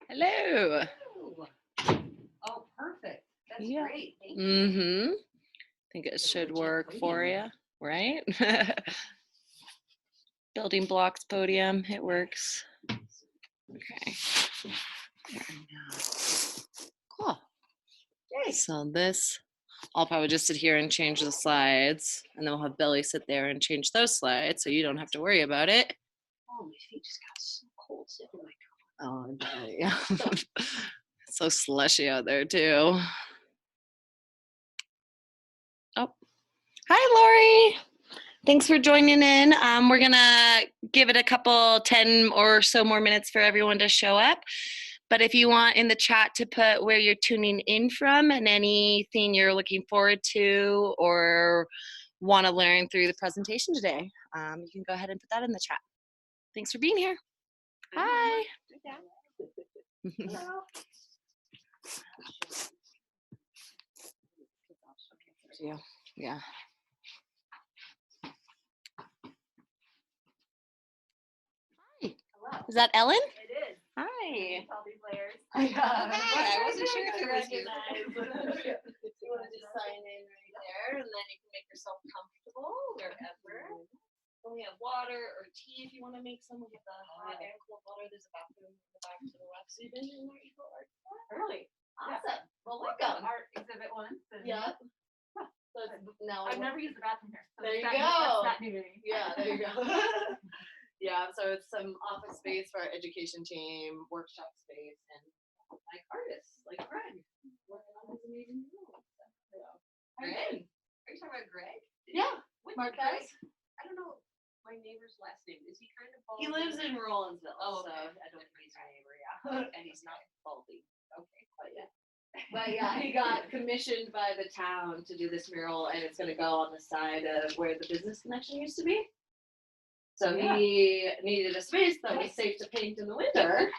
Hello. Oh, perfect. That's Yeah. great. Thank you. I think it should work for you, right? Building blocks podium, it works. Okay. Cool. Yay. So this, I'll probably just sit here and change the slides, and then we'll have Billy sit there and change those slides, so you don't have to worry about it. Oh, my feet just got so cold sitting in my car. Oh, yeah. So slushy out there too. Oh, hi, Lori. Thanks for joining in. We're gonna give it a couple, 10 or so more minutes for everyone to show up. But if you want in the chat to put where you're tuning in from and anything you're looking forward to or want to learn through the presentation today, you can go ahead and put that in the chat. Thanks for being here. Hi. Hello. Yeah. Hi. Hello. Is that Ellen? It is. Hi. All these layers. Hi. I wasn't sure if it was you. You want to just sign in right there, and then you can make yourself comfortable wherever. And we have water or tea if you want to make some. We have the hot and cold water. There's a bathroom in the back to the left. So you've been in our Eagle Art Club? Really? Awesome. Well, welcome. Art exhibit one. Yeah. So now I've never used the bathroom here. So There you that's go. That new to me. Yeah, there you go. Yeah, so it's some office space for our education team, workshop space, and like artists, like Greg, working on his amazing mural. So, Greg? Are you talking about Greg? Yeah, Marquez. I don't know my neighbor's last name. Is he kind of bald? He lives in Rolandsville, Oh, so okay. I don't think he's your neighbor, yeah. And he's not baldy. Okay. But yeah, he got commissioned by the town to do this mural, and it's going to go on the side of where the business connection used to be. So he needed a space that was safe to paint in the winter.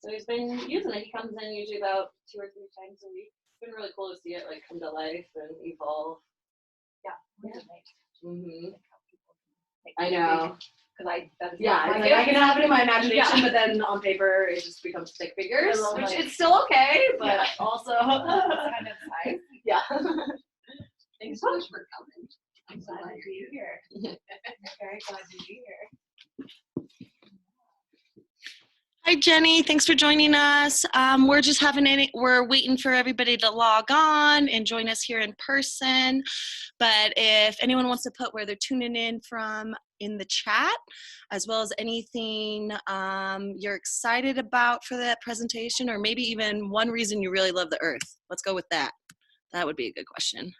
So he's been using it. He comes in usually about 2 or 3 times a week. It's been really cool to see it like come to life and evolve. Yeah. Mm-hmm. I know. Because I I can have it in my imagination, but then on paper it just becomes stick figures, which it's still okay, but also kind of size. yeah. Thanks so much for coming. I'm glad to be here. Very glad to be here. Hi, Jenny. Thanks for joining us. We're waiting for everybody to log on and join us here in person. But if anyone wants to put where they're tuning in from in the chat, as well as anything you're excited about for that presentation, or maybe even one reason you really love the earth. Let's go with that. That would be a good question.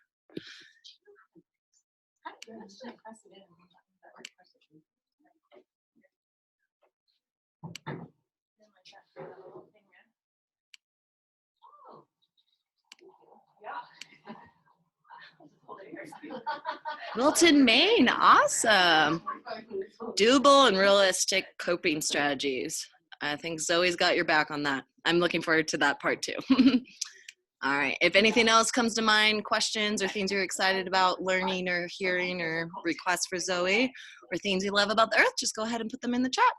Milton, Maine. Awesome. Doable and realistic coping strategies. I think Zoe's got your back on that. I'm looking forward to that part too. All right. If anything else comes to mind, questions or things you're excited about learning or hearing or requests for Zoe or things you love about the earth, just go ahead and put them in the chat.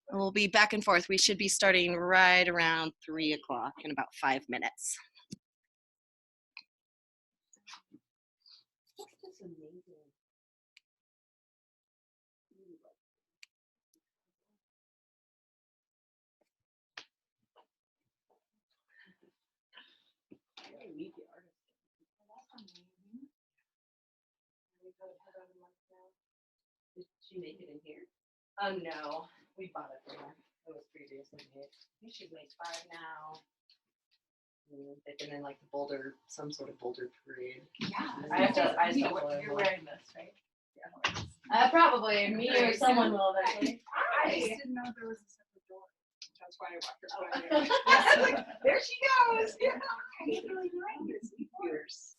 And we'll be back and forth. We should be starting right around 3 o'clock in about 5 minutes. That's amazing. Meet the artist. Did she make it in here? No, we bought it from her. It was previously made. I think she's made 5 now. They've been in like the Boulder, some sort of Boulder parade. Yeah, you're wearing this, right? Yeah. Probably me or someone will eventually. I just didn't know there was a separate door. That's why I walked her. There she goes. Yeah. I didn't really know this. Years.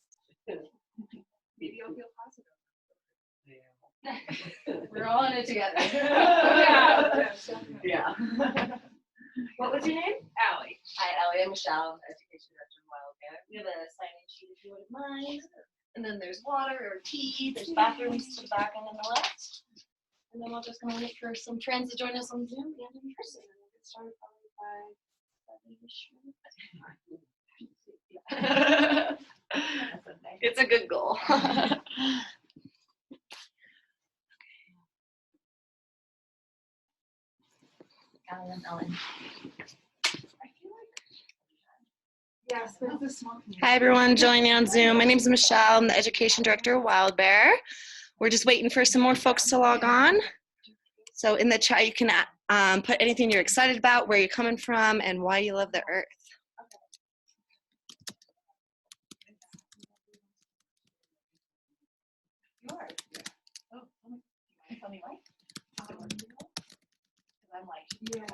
Maybe you'll feel positive. Yeah. We're all in it together. Yeah. What was your name? Allie. Hi, Allie. I'm Michelle, Education Director of Wildcat. We have a sign-in sheet if you wouldn't mind. And then there's water or tea. There's bathrooms to the back and on the left. And then we're just going to wait for some friends to join us on Zoom and in person. And we'll get started probably by It's a good goal. Ellen. Yes, but it's a small community. Hi, everyone joining on Zoom. My name is Michelle. I'm the Education Director of Wild Bear. We're just waiting for some more folks to log on. So in the chat, you can put anything you're excited about, where you're coming from, and why you love the earth. Oh, tell me why? I'm like, yeah.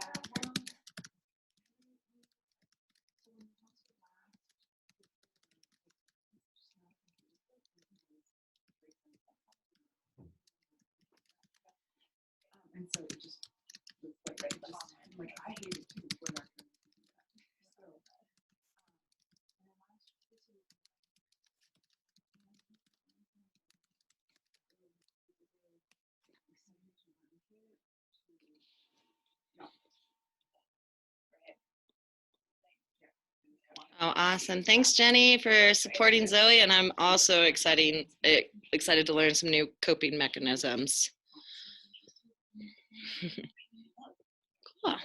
And so it just looks like right, I hate it too. We're not going to do that. Oh, awesome. Thanks, Jenny, for supporting Zoe. And I'm also excited to learn some new coping mechanisms. Cool. All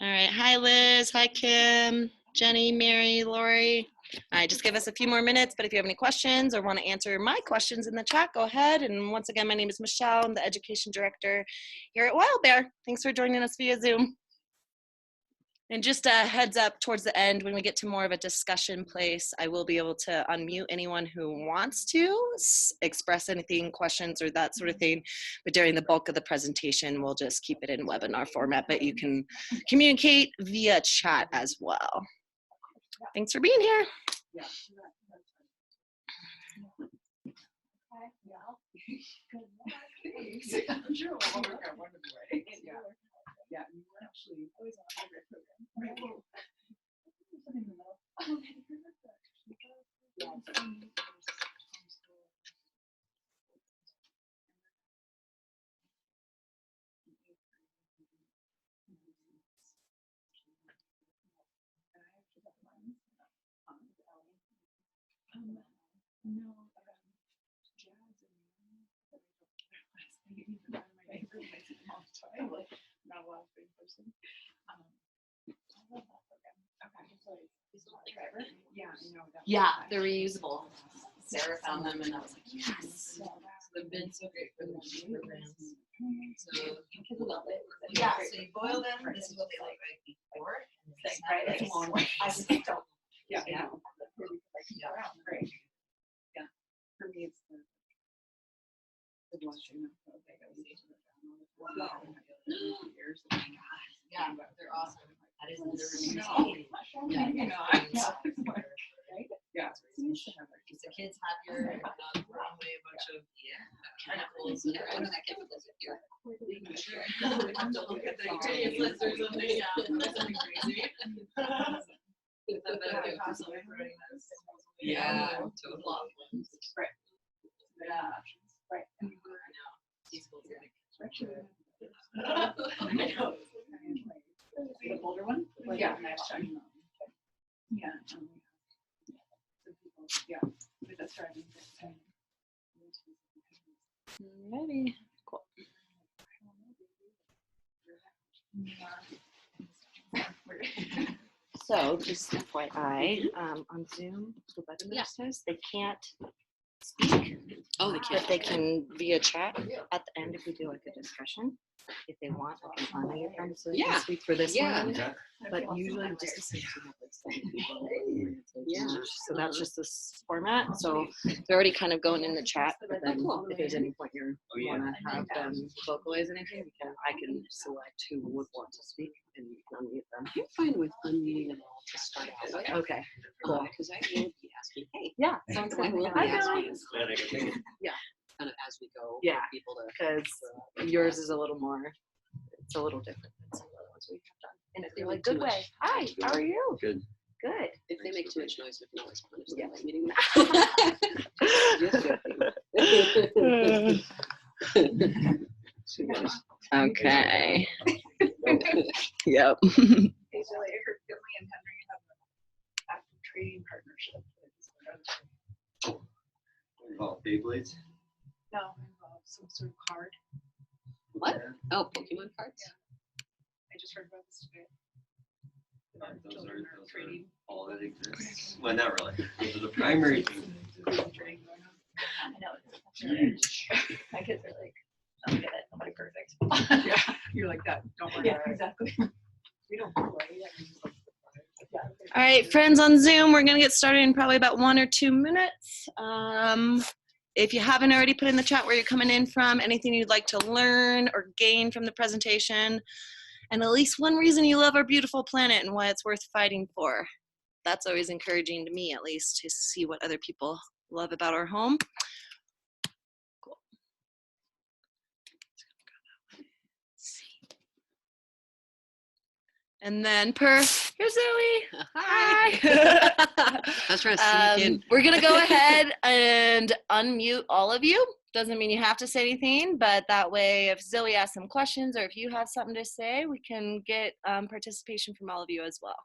right. Hi, Liz. Hi, Kim, Jenny, Mary, Lori. All right, just give us a few more minutes, but if you have any questions or want to answer my questions in the chat, go ahead. And once again, my name is Michelle. I'm the Education Director here at Wild Bear. Thanks for joining us via Zoom. And just a heads up, towards the end, when we get to more of a discussion place, I will be able to unmute anyone who wants to express anything, questions, or that sort of thing. But during the bulk of the presentation, we'll just keep it in webinar format, but you can communicate via chat as well. Thanks for being here. Yeah. I'm sure we'll all work out wonderfully. Yeah. Yeah, you were actually always on a hybrid program. Right. No, jazz and like not a lot of big person. I love that program. Okay, so yeah, you know. Yeah, they're reusable. Sarah found them, and I was like, yes. So they've been so great for the programs. So Yeah. So you boil them. This is what they look like before. Right, that's a long way. I just don't. Yeah. Yeah. Great. Yeah. For me, it's the blushing. Yeah, they're awesome. That is the Yeah, you know, yeah. Keeps the kids happier and not throwing away a bunch of chemicals and chemicals if you're making sure. We have to look at the ingredients list or something. Yeah, that's something crazy. Yeah, total ones. Right. Yeah. Right. I know. These schools are like. I know. The older one? Yeah. Nice check. Yeah. Yeah. But that's driving. Maybe. Cool. So just FYI, on Zoom, the webinar says they can't speak. Oh, they But they can via chat at the end if we do like a discussion. If they want, I can unmute them so they can speak for this one. But usually just assume to have like 7 people. Yeah. So that's just this format. So they're already kind of going in the chat. But then if there's any point you want to have them vocalize anything, I can select who would want to speak and you can unmute them. I'm fine with unmuting them all to start out with. Okay. Cool. Because I will be asking, hey, Yeah. Sounds I good. will be Hi, asking. Billy. Yeah. Kind of as we go. Yeah. People to. Because yours is a little more, it's a little different than some of the ones we have done. And if they're like, good way. Hi, how are you? Good. Good. If they make too much noise, we can always punish them by meeting them. Okay. Yep. call it Beyblades? No, some sort of card. What? Oh, Pokemon cards? I just heard about this today. Those Children are trading. all that exists. Well, not really. Those are the primary things. Trading going on. I know. It's really, my kids are like, I don't get it. Nobody perfect. Yeah, you're like that. Don't worry Yeah, about it. exactly. We don't play. Yeah, we just like All right, friends on Zoom, we're going to get started in probably about 1 or 2 minutes. If you haven't already put in the chat where you're coming in from, anything you'd like to learn or gain from the presentation, and at least one reason you love our beautiful planet and why it's worth fighting for. That's always encouraging to me, at least, to see what other people love about our home. Cool. And then here's Zoe. Hi. Hi. I was trying to sneak in. We're going to go ahead and unmute all of you. Doesn't mean you have to say anything, but that way if Zoe asks some questions or if you have something to say, we can get participation from all of you as well.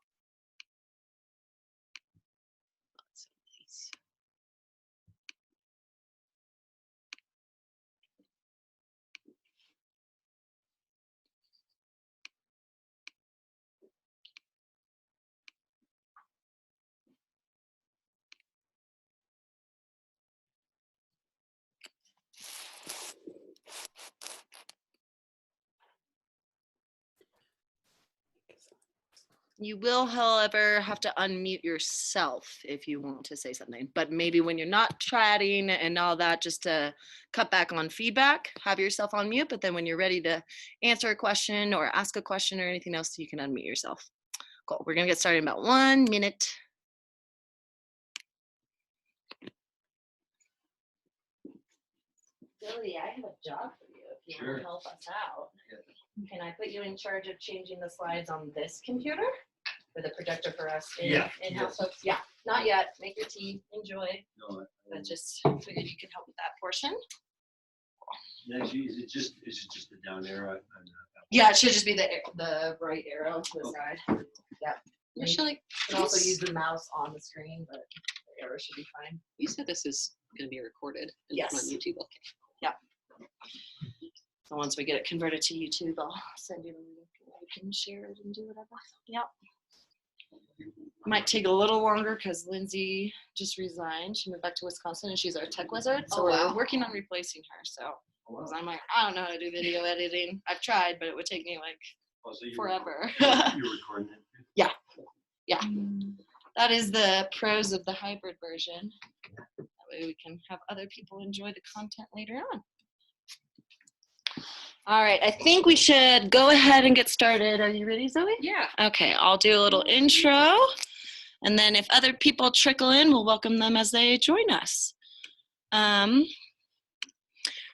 You will, however, have to unmute yourself if you want to say something, but maybe when you're not chatting and all that, just to cut back on feedback, have yourself on mute, but then when you're ready to answer a question or ask a question or anything else, you can unmute yourself. Cool, we're gonna get started in about 1 minute. Zoe, I have a job for you if you want to help us out. Can I put you in charge of changing the slides on this computer? For the projector for us in-house folks? Yeah, not yet. Make your tea, enjoy. No, But just figured you could help with that portion. actually, is it just the down arrow? Yeah, it should just be the right arrow to the side. Yeah. Actually, You can also use the mouse on the screen, but the arrow should be fine. you said this is going to be recorded and put on Yes. YouTube. Okay. So once we get it converted to YouTube, I'll send you the link and you can share it and do whatever. Yep. Might take a little longer because Lindsay just resigned. She moved back to Wisconsin and she's our tech wizard. So we're working on replacing her. So 'cause I'm like, I don't know how to do video editing. I've tried, but it would take me like forever. You're recording it. Yeah. That is the pros of the hybrid version. That way we can have other people enjoy the content later on. All right, I think we should go ahead and get started. Are you ready, Zoe? Yeah. Okay, I'll do a little intro, and then if other people trickle in, we'll welcome them as they join us.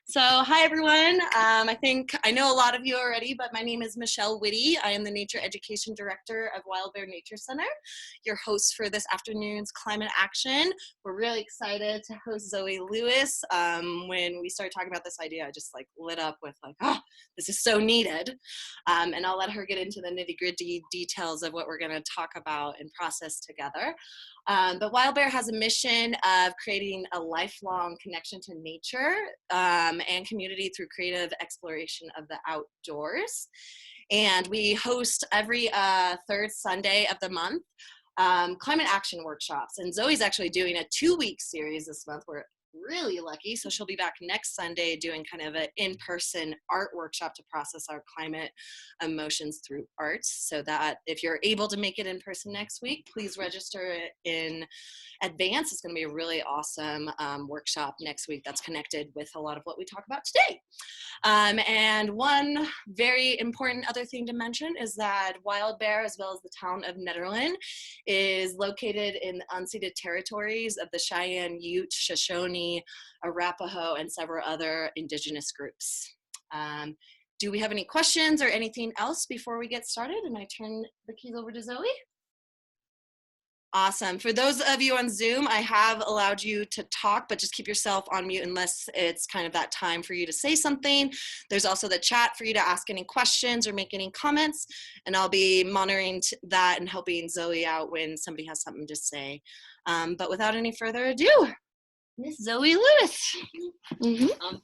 So hi everyone. I know a lot of you already, but my name is Michelle Whitty. I am the Nature Education Director of Wild Bear Nature Center, your host for this afternoon's Climate Action. We're really excited to host Zoe Lewis. When we started talking about this idea, I just like lit up with like, oh, this is so needed. And I'll let her get into the nitty-gritty details of what we're gonna talk about and process together. But Wild Bear has a mission of creating a lifelong connection to nature and community through creative exploration of the outdoors. And we host every third Sunday of the month climate action workshops. And Zoe's actually doing a 2-week series this month. We're really lucky. So she'll be back next Sunday doing kind of an in-person art workshop to process our climate emotions through art. So that if you're able to make it in person next week, please register in advance. It's going to be a really awesome workshop next week that's connected with a lot of what we talk about today. And one very important other thing to mention is that Wild Bear, as well as the town of Nederland, is located in the unceded territories of the Cheyenne, Ute, Shoshone, Arapaho, and several other indigenous groups. Do we have any questions or anything else before we get started? And I turn the keys over to Zoe. Awesome. For those of you on Zoom, I have allowed you to talk, but just keep yourself on mute unless it's kind of that time for you to say something. There's also the chat for you to ask any questions or make any comments, and I'll be monitoring that and helping Zoe out when somebody has something to say. But without any further ado, Miss Zoe Lewis.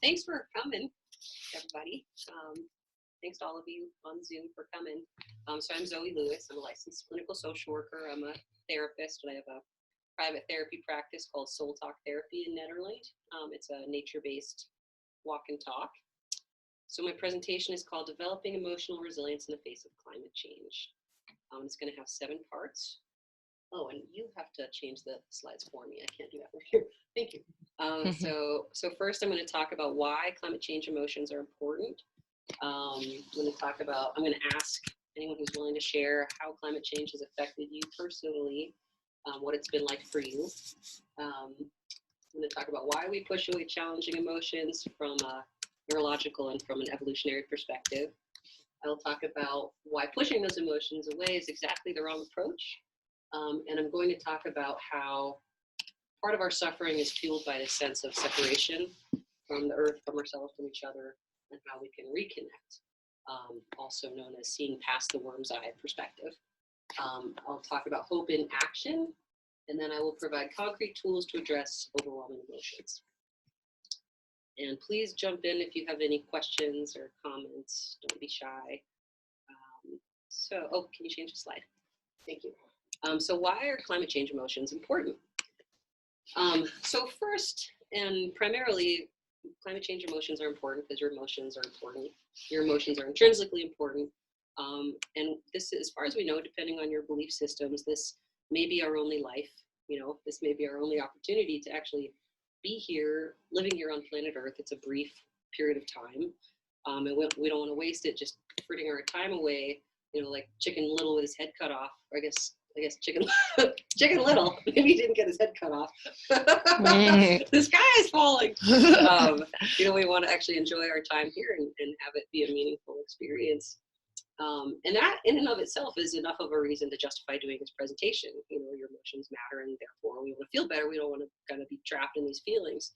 Thanks for coming, everybody. Thanks to all of you on Zoom for coming. So I'm Zoe Lewis. I'm a licensed clinical social worker. I'm a therapist, and I have a private therapy practice called Soul Talk Therapy in Nederland. It's a nature-based walk and talk. So my presentation is called Developing Emotional Resilience in the Face of Climate Change. It's going to have 7 parts. Oh, and you have to change the slides for me. I can't do that right here. Thank you. So first I'm going to talk about why climate change emotions are important. I'm going to ask anyone who's willing to share how climate change has affected you personally, what it's been like for you. I'm going to talk about why we push away challenging emotions from a neurological and from an evolutionary perspective. I'll talk about why pushing those emotions away is exactly the wrong approach. And I'm going to talk about how part of our suffering is fueled by this sense of separation from the earth, from ourselves, from each other, and how we can reconnect, also known as seeing past the worm's eye perspective. I'll talk about hope in action, and then I will provide concrete tools to address overwhelming emotions. And please jump in if you have any questions or comments. Don't be shy. Can you change the slide? Thank you. So why are climate change emotions important? So first and primarily, climate change emotions are important because your emotions are important. Your emotions are intrinsically important. And this, as far as we know, depending on your belief systems, this may be our only life. This may be our only opportunity to actually be here, living here on planet Earth. It's a brief period of time. And we don't want to waste it just frittering our time away, like Chicken Little with his head cut off. Or I guess Chicken Little, maybe he didn't get his head cut off. The sky is falling. We want to actually enjoy our time here and have it be a meaningful experience. And that in and of itself is enough of a reason to justify doing this presentation. Your emotions matter, and therefore we want to feel better. We don't want to kind of be trapped in these feelings.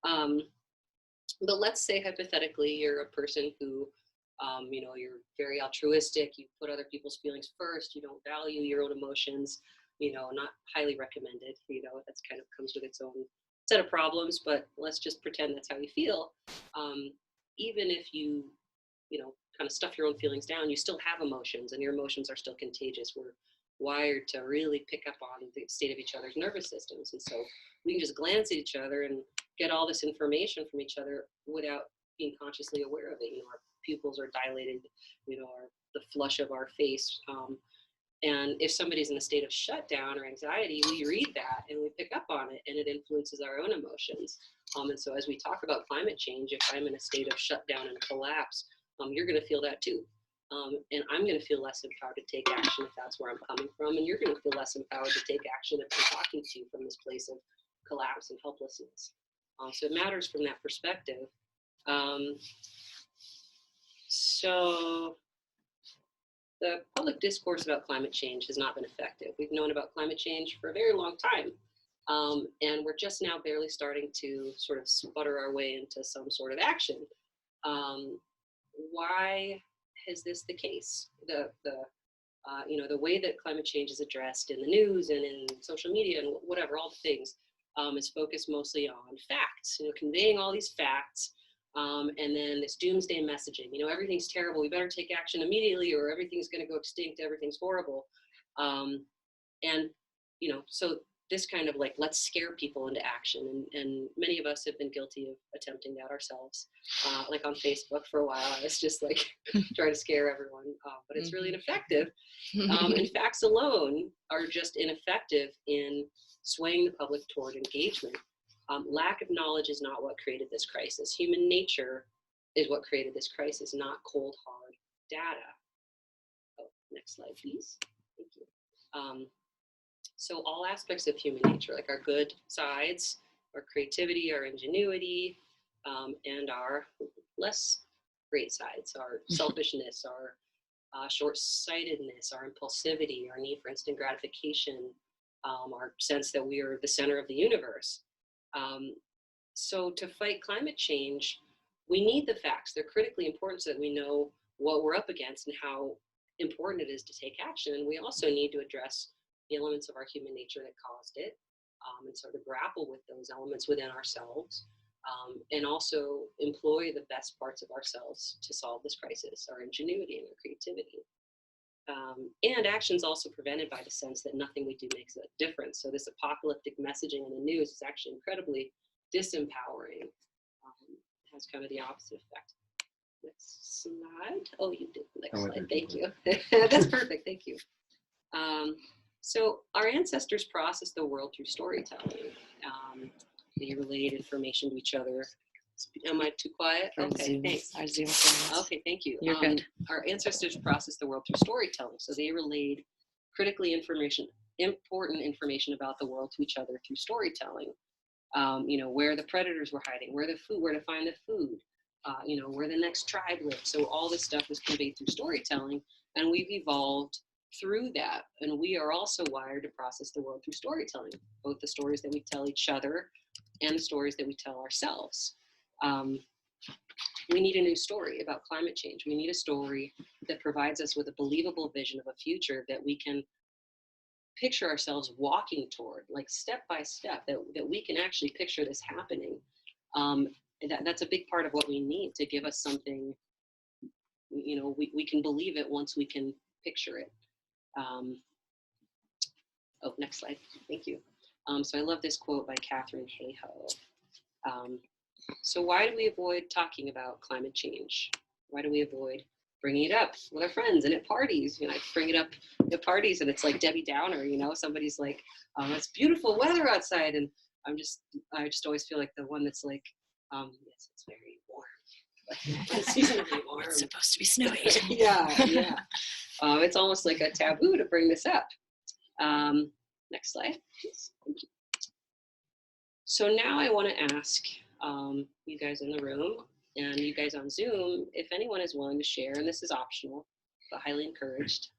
But let's say hypothetically you're a person who you're very altruistic, you put other people's feelings first, you don't value your own emotions, not highly recommended, that's kind of comes with its own set of problems, but let's just pretend that's how you feel. Even if you kind of stuff your own feelings down, you still have emotions, and your emotions are still contagious. We're wired to really pick up on the state of each other's nervous systems, and so we can just glance at each other and get all this information from each other without being consciously aware of it. Our pupils are dilated, the flush of our face. And if somebody's in a state of shutdown or anxiety, we read that and we pick up on it, and it influences our own emotions. And so as we talk about climate change, if I'm in a state of shutdown and collapse, you're going to feel that too. And I'm going to feel less empowered to take action if that's where I'm coming from. And you're going to feel less empowered to take action if I'm talking to you from this place of collapse and helplessness. So it matters from that perspective. So the public discourse about climate change has not been effective. We've known about climate change for a very long time. And we're just now barely starting to sort of sputter our way into some sort of action. Why is this the case? The way that climate change is addressed in the news and in social media and whatever, all the things, is focused mostly on facts, conveying all these facts. And then this doomsday messaging, everything's terrible, we better take action immediately, or everything's going to go extinct, everything's horrible. So this kind of like, let's scare people into action. And many of us have been guilty of attempting that ourselves. Like on Facebook for a while, I was just like trying to scare everyone, but it's really ineffective. And facts alone are just ineffective in swaying the public toward engagement. Lack of knowledge is not what created this crisis. Human nature is what created this crisis, not cold, hard data. Oh, next slide, please. Thank you. So all aspects of human nature, like our good sides, our creativity, our ingenuity, and our less great sides, our selfishness, our short-sightedness, our impulsivity, our need for instant gratification, our sense that we are the center of the universe. So to fight climate change, we need the facts. They're critically important so that we know what we're up against and how important it is to take action. And we also need to address the elements of our human nature that caused it. and sort of grapple with those elements within ourselves, and also employ the best parts of ourselves to solve this crisis, our ingenuity and our creativity. And actions also prevented by the sense that nothing we do makes a difference. So this apocalyptic messaging in the news is actually incredibly disempowering. It has kind of the opposite effect. Next slide. Oh, you did. Next slide. Thank you. That's perfect. Thank you. So our ancestors processed the world through storytelling. They relayed information to each other. Am I too quiet? Okay, thanks. Our Zoom friends. Okay, thank you. You're good. Our ancestors processed the world through storytelling. So they relayed critically important information about the world to each other through storytelling. Where the predators were hiding, where to find the food, where the next tribe lived. So all this stuff was conveyed through storytelling, and we've evolved through that. And we are also wired to process the world through storytelling, both the stories that we tell each other and the stories that we tell ourselves. We need a new story about climate change. We need a story that provides us with a believable vision of a future that we can picture ourselves walking toward, like step by step, that we can actually picture this happening. That's a big part of what we need to give us something, we can believe it once we can picture it. Next slide. Thank you. So I love this quote by Catherine Hayhoe. So why do we avoid talking about climate change? Why do we avoid bringing it up with our friends and at parties? I bring it up at parties and it's like Debbie Downer, somebody's like, it's beautiful weather outside. And I just always feel like the one that's like, yes, it's very warm. It's seasonally warm. It's supposed to be snowing. Yeah. It's almost like a taboo to bring this up. Next slide, please. Thank you. So now I want to ask you guys in the room and you guys on Zoom, if anyone is willing to share, and this is optional, but highly encouraged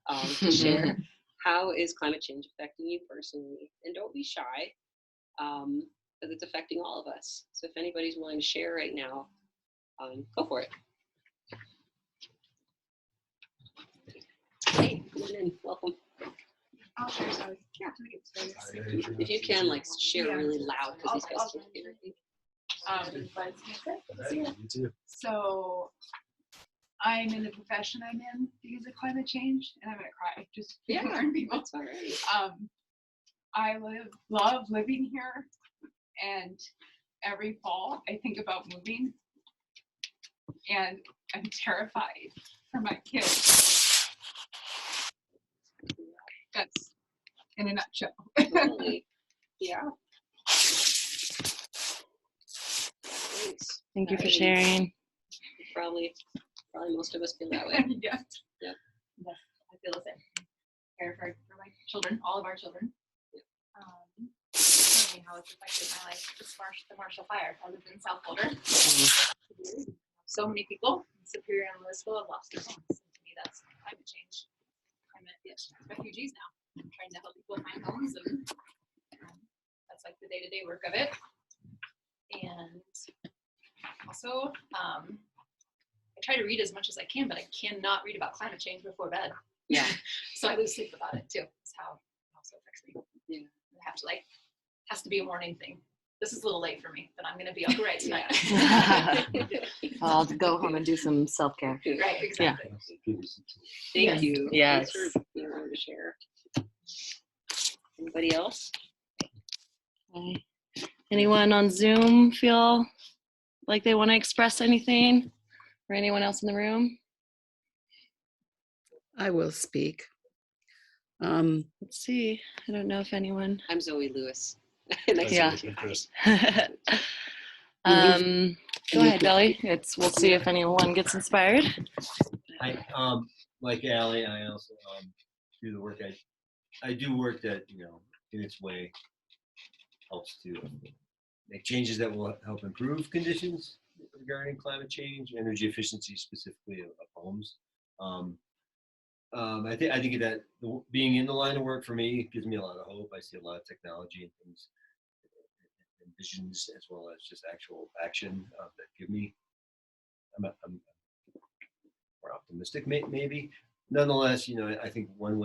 to share, how is climate change affecting you personally? And don't be shy, because it's affecting all of us. So if anybody's willing to share right now, go for it. Hey, come on in, welcome. I'll share, so yeah, we get started. If you can, like, share really loud, because these guys can't hear you. But it's good. So I'm in the profession I'm in because of climate change, and I'm gonna cry just hearing people. That's all right. I love living here, and every fall I think about moving, and I'm terrified for my kids. That's in a nutshell. Totally. Yeah. Thanks. Thank you for sharing. Probably most of us feel that way. Yeah. Yes, I feel the same. Care for my children, all of our children. Showing me how it's affected my life. The Marshall Fire. I lived in South Boulder. So many people in Superior and Louisville have lost their homes. And to me, that's climate change. I'm refugees now. I'm trying to help people find homes, and that's like the day-to-day work of it. And also, I try to read as much as I can, but I cannot read about climate change before bed. Yeah. So I lose sleep about it too. That's how it also affects me. Yeah. I have to has to be a morning thing. This is a little late for me, but I'm going to be up right tonight. I'll go home and do some self-care. Right, exactly. Thank you. Yes. Thanks for being willing to share. Anybody else? Okay. Anyone on Zoom feel like they want to express anything? Or anyone else in the room? I will speak. Let's see. I don't know if anyone. I'm Zoe Lewis. Nice Yeah. to meet you. Go ahead, Belly. We'll see if anyone gets inspired. Like Allie, I also do the work. I do work that in its way helps to make changes that will help improve conditions regarding climate change, energy efficiency specifically of homes. I think that being in the line of work for me gives me a lot of hope. I see a lot of technology and things and visions as well as just actual action that give me. I'm more optimistic, maybe. Nonetheless, I think one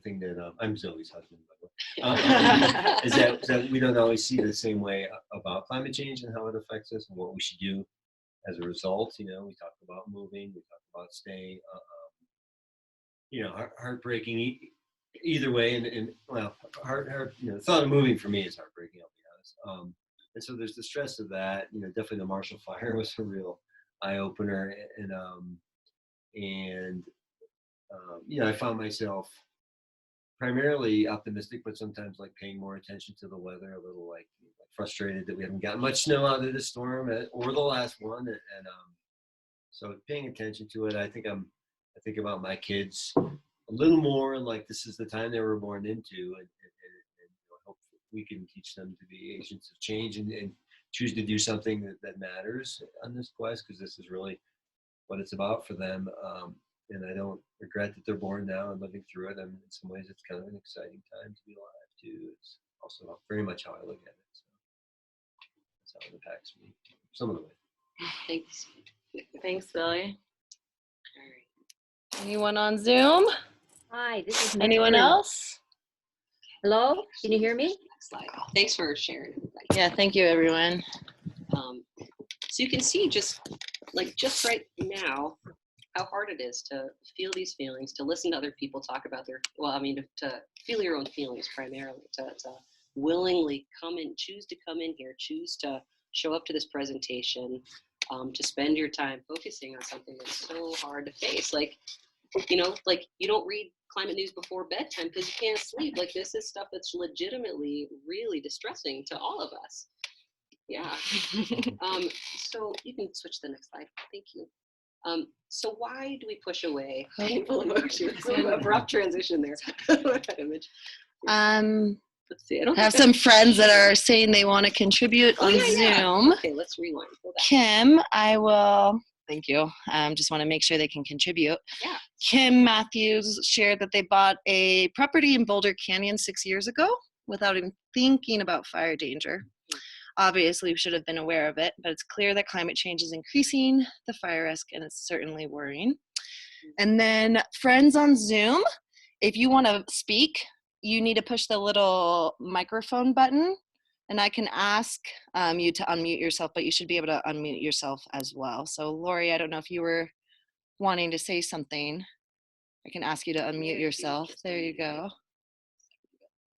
thing that I'm Zoe's husband, by the is that we don't always see the same way about climate change and how it affects us and what we should do as a result. You know, we talked about moving, we talked about staying, you know, heartbreaking either way. And well, you know, the thought of moving for me is heartbreaking, I'll be honest. And so there's the stress of that. You know, definitely the Marshall Fire was a real eye opener. You know, I found myself primarily optimistic, but sometimes like paying more attention to the weather, a little like frustrated that we haven't gotten much snow out of this storm or the last one. So paying attention to it, I think about my kids a little more, and like this is the time they were born into, and you know, hope we can teach them to be agents of change and choose to do something that matters on this quest, because this is really what it's about for them. And I don't regret that they're born now and living through it. And in some ways, it's kind of an exciting time to be alive too. It's also very much how I look at it. So that's how it impacts me some of the way. Thanks. Thanks, Billy. All right. Anyone on Zoom? Hi, this is Anyone Mary. else? Hello, can you hear me? Next slide. Thanks for sharing. Everybody. Yeah, thank you, everyone. So you can see just right now how hard it is to feel these feelings, to listen to other people talk about to feel your own feelings primarily, to willingly choose to come in here, choose to show up to this presentation, to spend your time focusing on something that's so hard to face. Like, you know, like you don't read climate news before bedtime because you can't sleep. Like this is stuff that's legitimately really distressing to all of us. Yeah. So you can switch to the next slide. Thank you. So why do we push away painful emotions? Abrupt transition there. That image. Let's see. I don't have some friends that are saying they want to contribute on Zoom. Okay, let's rewind. Kim, thank you. Just want to make sure they can contribute. Yeah. Kim Matthews shared that they bought a property in Boulder Canyon 6 years ago without even thinking about fire danger. Obviously, we should have been aware of it, but it's clear that climate change is increasing the fire risk, and it's certainly worrying. And then friends on Zoom, if you want to speak, you need to push the little microphone button, and I can ask you to unmute yourself, but you should be able to unmute yourself as well. So Lori, I don't know if you were wanting to say something. I can ask you to unmute yourself. There you go.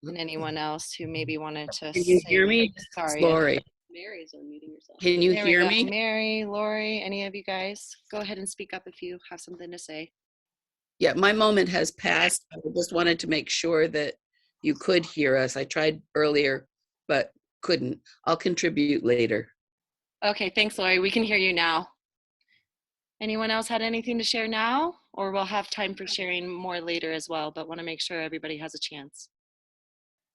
And anyone else who maybe wanted to Can you hear me? Sorry. Lori. Mary's unmuting herself. Can you There we hear go. me? Mary, Lori, any of you guys, go ahead and speak up if you have something to say. Yeah, my moment has passed. I just wanted to make sure that you could hear us. I tried earlier, but couldn't. I'll contribute later. Okay, thanks, Lori. We can hear you now. Anyone else had anything to share now? Or we'll have time for sharing more later as well, but want to make sure everybody has a chance.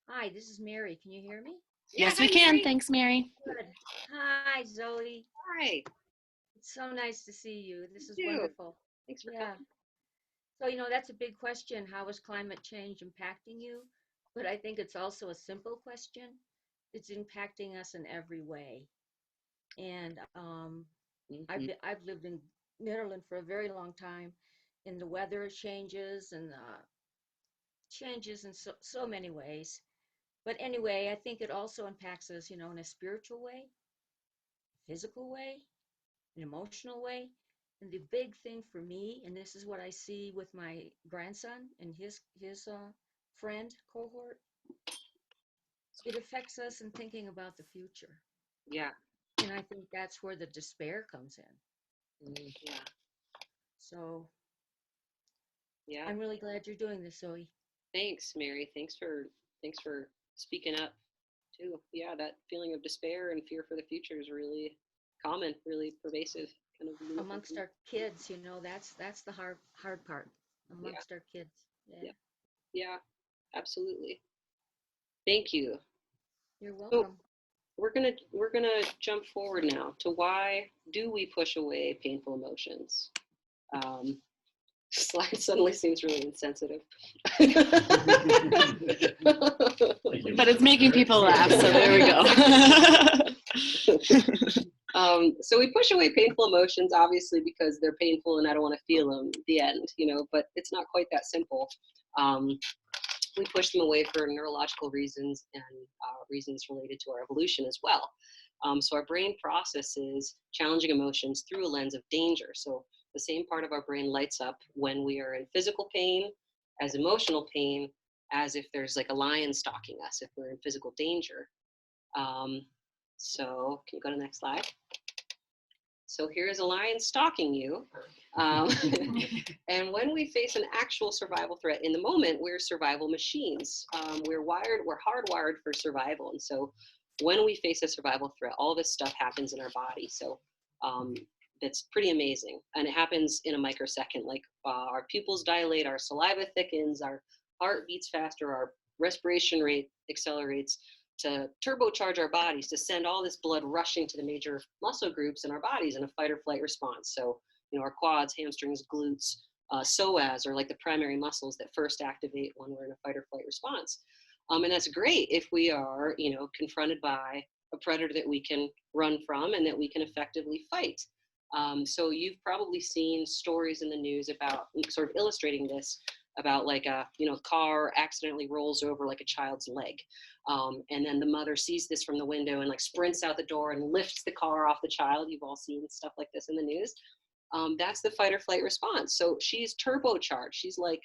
Hi, this is Mary. Can you hear me? Yes, we can. Thanks, Mary. Good. Hi, Zoe. Hi. It's so nice to see you. This is You too. wonderful. Thanks for Yeah. coming. So, you know, that's a big question. How is climate change impacting you? But I think it's also a simple question. It's impacting us in every way. And I've lived in Maryland for a very long time, and the weather changes and changes in so many ways. But anyway, I think it also impacts us, you know, in a spiritual way, physical way, an emotional way. And the big thing for me, and this is what I see with my grandson and his friend cohort, it affects us in thinking about the future. Yeah. And I think that's where the despair comes in. Yeah. So Yeah. I'm really glad you're doing this, Zoe. Thanks, Mary. Thanks for speaking up too. Yeah, that feeling of despair and fear for the future is really common, really pervasive. Kind of amongst our kids, you know, that's the hard part amongst our kids. Yeah, absolutely. Thank you. You're welcome. So we're gonna jump forward now to why do we push away painful emotions? Slide suddenly seems really insensitive. But it's making people laugh, so there we go. So we push away painful emotions, obviously, because they're painful and I don't want to feel them. The end, you know. But it's not quite that simple. we push them away for neurological reasons and reasons related to our evolution as well. So our brain processes challenging emotions through a lens of danger. So the same part of our brain lights up when we are in physical pain, as emotional pain, as if there's like a lion stalking us, if we're in physical danger. So can you go to the next slide? So here's a lion stalking you. And when we face an actual survival threat in the moment, we're survival machines. We're hardwired for survival. And so when we face a survival threat, all this stuff happens in our body. So that's pretty amazing. And it happens in a microsecond, like our pupils dilate, our saliva thickens, our heart beats faster, our respiration rate accelerates, to turbocharge our bodies, to send all this blood rushing to the major muscle groups in our bodies in a fight or flight response. So, you know, our quads, hamstrings, glutes, psoas are like the primary muscles that first activate when we're in a fight or flight response. And that's great if we are, you know, confronted by a predator that we can run from and that we can effectively fight. So you've probably seen stories in the news about sort of illustrating this, about like a, you know, car accidentally rolls over like a child's leg. And then the mother sees this from the window and like sprints out the door and lifts the car off the child. You've all seen stuff like this in the news. That's the fight or flight response. So she's turbocharged. She's like,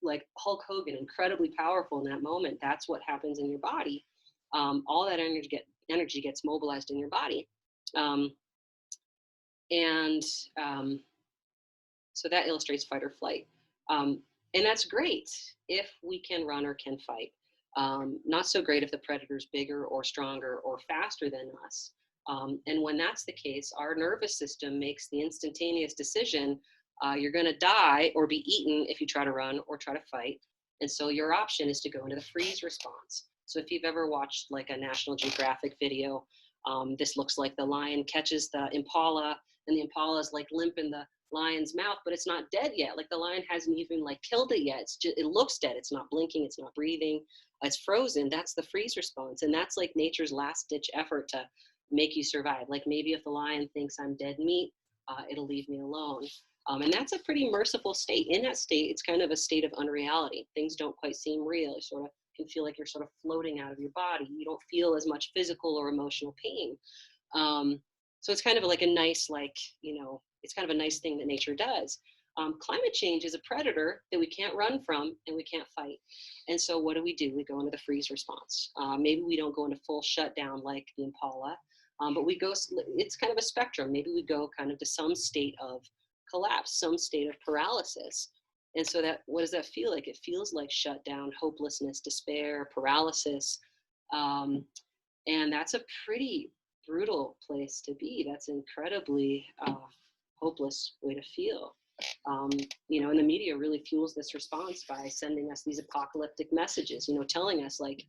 like Hulk Hogan, incredibly powerful in that moment. That's what happens in your body. All that energy gets mobilized in your body. So that illustrates fight or flight. And that's great if we can run or can fight. Not so great if the predator's bigger or stronger or faster than us. And when that's the case, our nervous system makes the instantaneous decision, you're gonna die or be eaten if you try to run or try to fight. And so your option is to go into the freeze response. So if you've ever watched like a National Geographic video, this looks like the lion catches the impala, and the impala is like limp in the lion's mouth, but it's not dead yet. Like the lion hasn't even like killed it yet. It's just, it looks dead. It's not blinking. It's not breathing. It's frozen. That's the freeze response. And that's like nature's last ditch effort to make you survive. Like maybe if the lion thinks I'm dead meat, it'll leave me alone. And that's a pretty merciful state. In that state, it's kind of a state of unreality. Things don't quite seem real. You sort of can feel like you're sort of floating out of your body. You don't feel as much physical or emotional pain. So it's kind of like a nice, like, you know, it's kind of a nice thing that nature does. Climate change is a predator that we can't run from and we can't fight. And so what do? We go into the freeze response. Maybe we don't go into full shutdown like the impala, but we go, it's kind of a spectrum. Maybe we go kind of to some state of collapse, some state of paralysis. And so that, what does that feel like? It feels like shutdown, hopelessness, despair, paralysis. And that's a pretty brutal place to be. That's incredibly hopeless way to feel. You know, and the media really fuels this response by sending us these apocalyptic messages, you know, telling us like,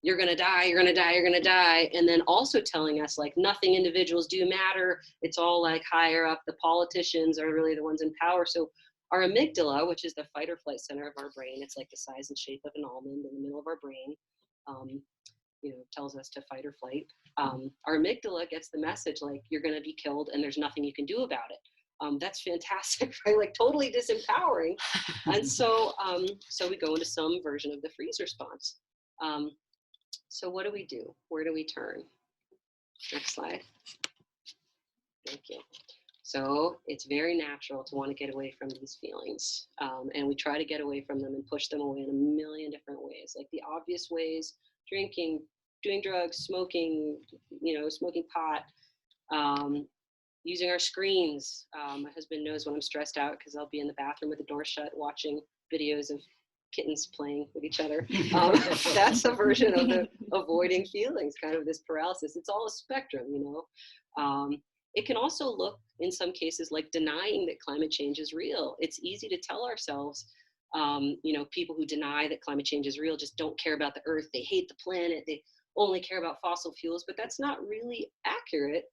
you're gonna die, you're gonna die, you're gonna die. And then also telling us like nothing individuals do matter. It's all like higher up, the politicians are really the ones in power. So our amygdala, which is the fight or flight center of our brain, it's like the size and shape of an almond in the middle of our brain, you know, tells us to fight or flight. Our amygdala gets the message like you're gonna be killed and there's nothing you can do about it. That's fantastic, right? Like totally disempowering. And so, so we go into some version of the freeze response. So what do we do? Where do we turn? Next slide. Thank you. So it's very natural to want to get away from these feelings. And we try to get away from them and push them away in a million different ways. Like the obvious ways, drinking, doing drugs, smoking, you know, smoking pot, using our screens. My husband knows when I'm stressed out because I'll be in the bathroom with the door shut watching videos of kittens playing with each other. That's a version of the avoiding feelings, kind of this paralysis. It's all a spectrum, you know. It can also look in some cases like denying that climate change is real. It's easy to tell ourselves, you know, people who deny that climate change is real just don't care about the earth. They hate the planet. They only care about fossil fuels, but that's not really accurate.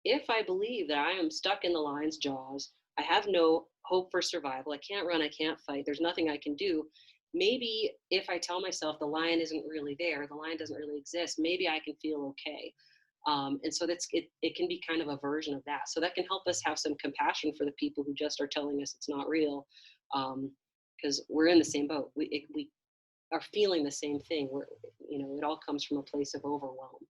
If I believe that I am stuck in the lion's jaws, I have no hope for survival, I can't run, I can't fight, there's nothing I can do. Maybe if I tell myself the lion isn't really there, the lion doesn't really exist, maybe I can feel okay. And so that's it can be kind of a version of that. So that can help us have some compassion for the people who just are telling us it's not real. because we're in the same boat. We are feeling the same thing. It all comes from a place of overwhelm.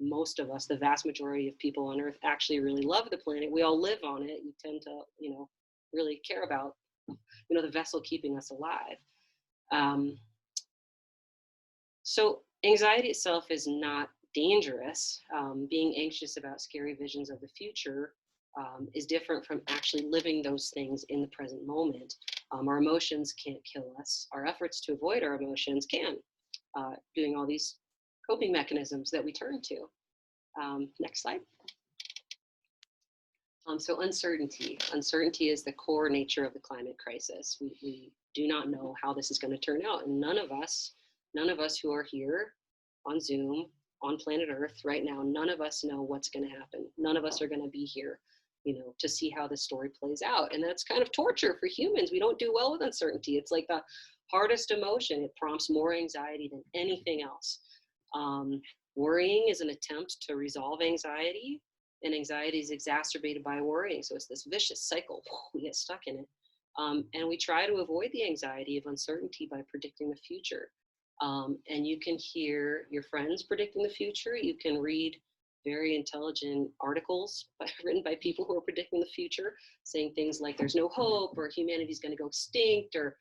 Most of us, the vast majority of people on Earth, actually really love the planet. We all live on it. You tend to, really care about, the vessel keeping us alive. So anxiety itself is not dangerous. Being anxious about scary visions of the future is different from actually living those things in the present moment. Our emotions can't kill us. Our efforts to avoid our emotions can, doing all these coping mechanisms that we turn to. Next slide. So uncertainty. Uncertainty is the core nature of the climate crisis. We do not know how this is going to turn out, and none of us who are here on Zoom, on planet Earth right now, none of us know what's going to happen. None of us are going to be here, to see how this story plays out. And that's kind of torture for humans. We don't do well with uncertainty. It's like the hardest emotion. It prompts more anxiety than anything else. Worrying is an attempt to resolve anxiety, and anxiety is exacerbated by worrying. So it's this vicious cycle. We get stuck in it. And we try to avoid the anxiety of uncertainty by predicting the future. And you can hear your friends predicting the future. You can read very intelligent articles written by people who are predicting the future, saying things like there's no hope, or humanity's going to go extinct, or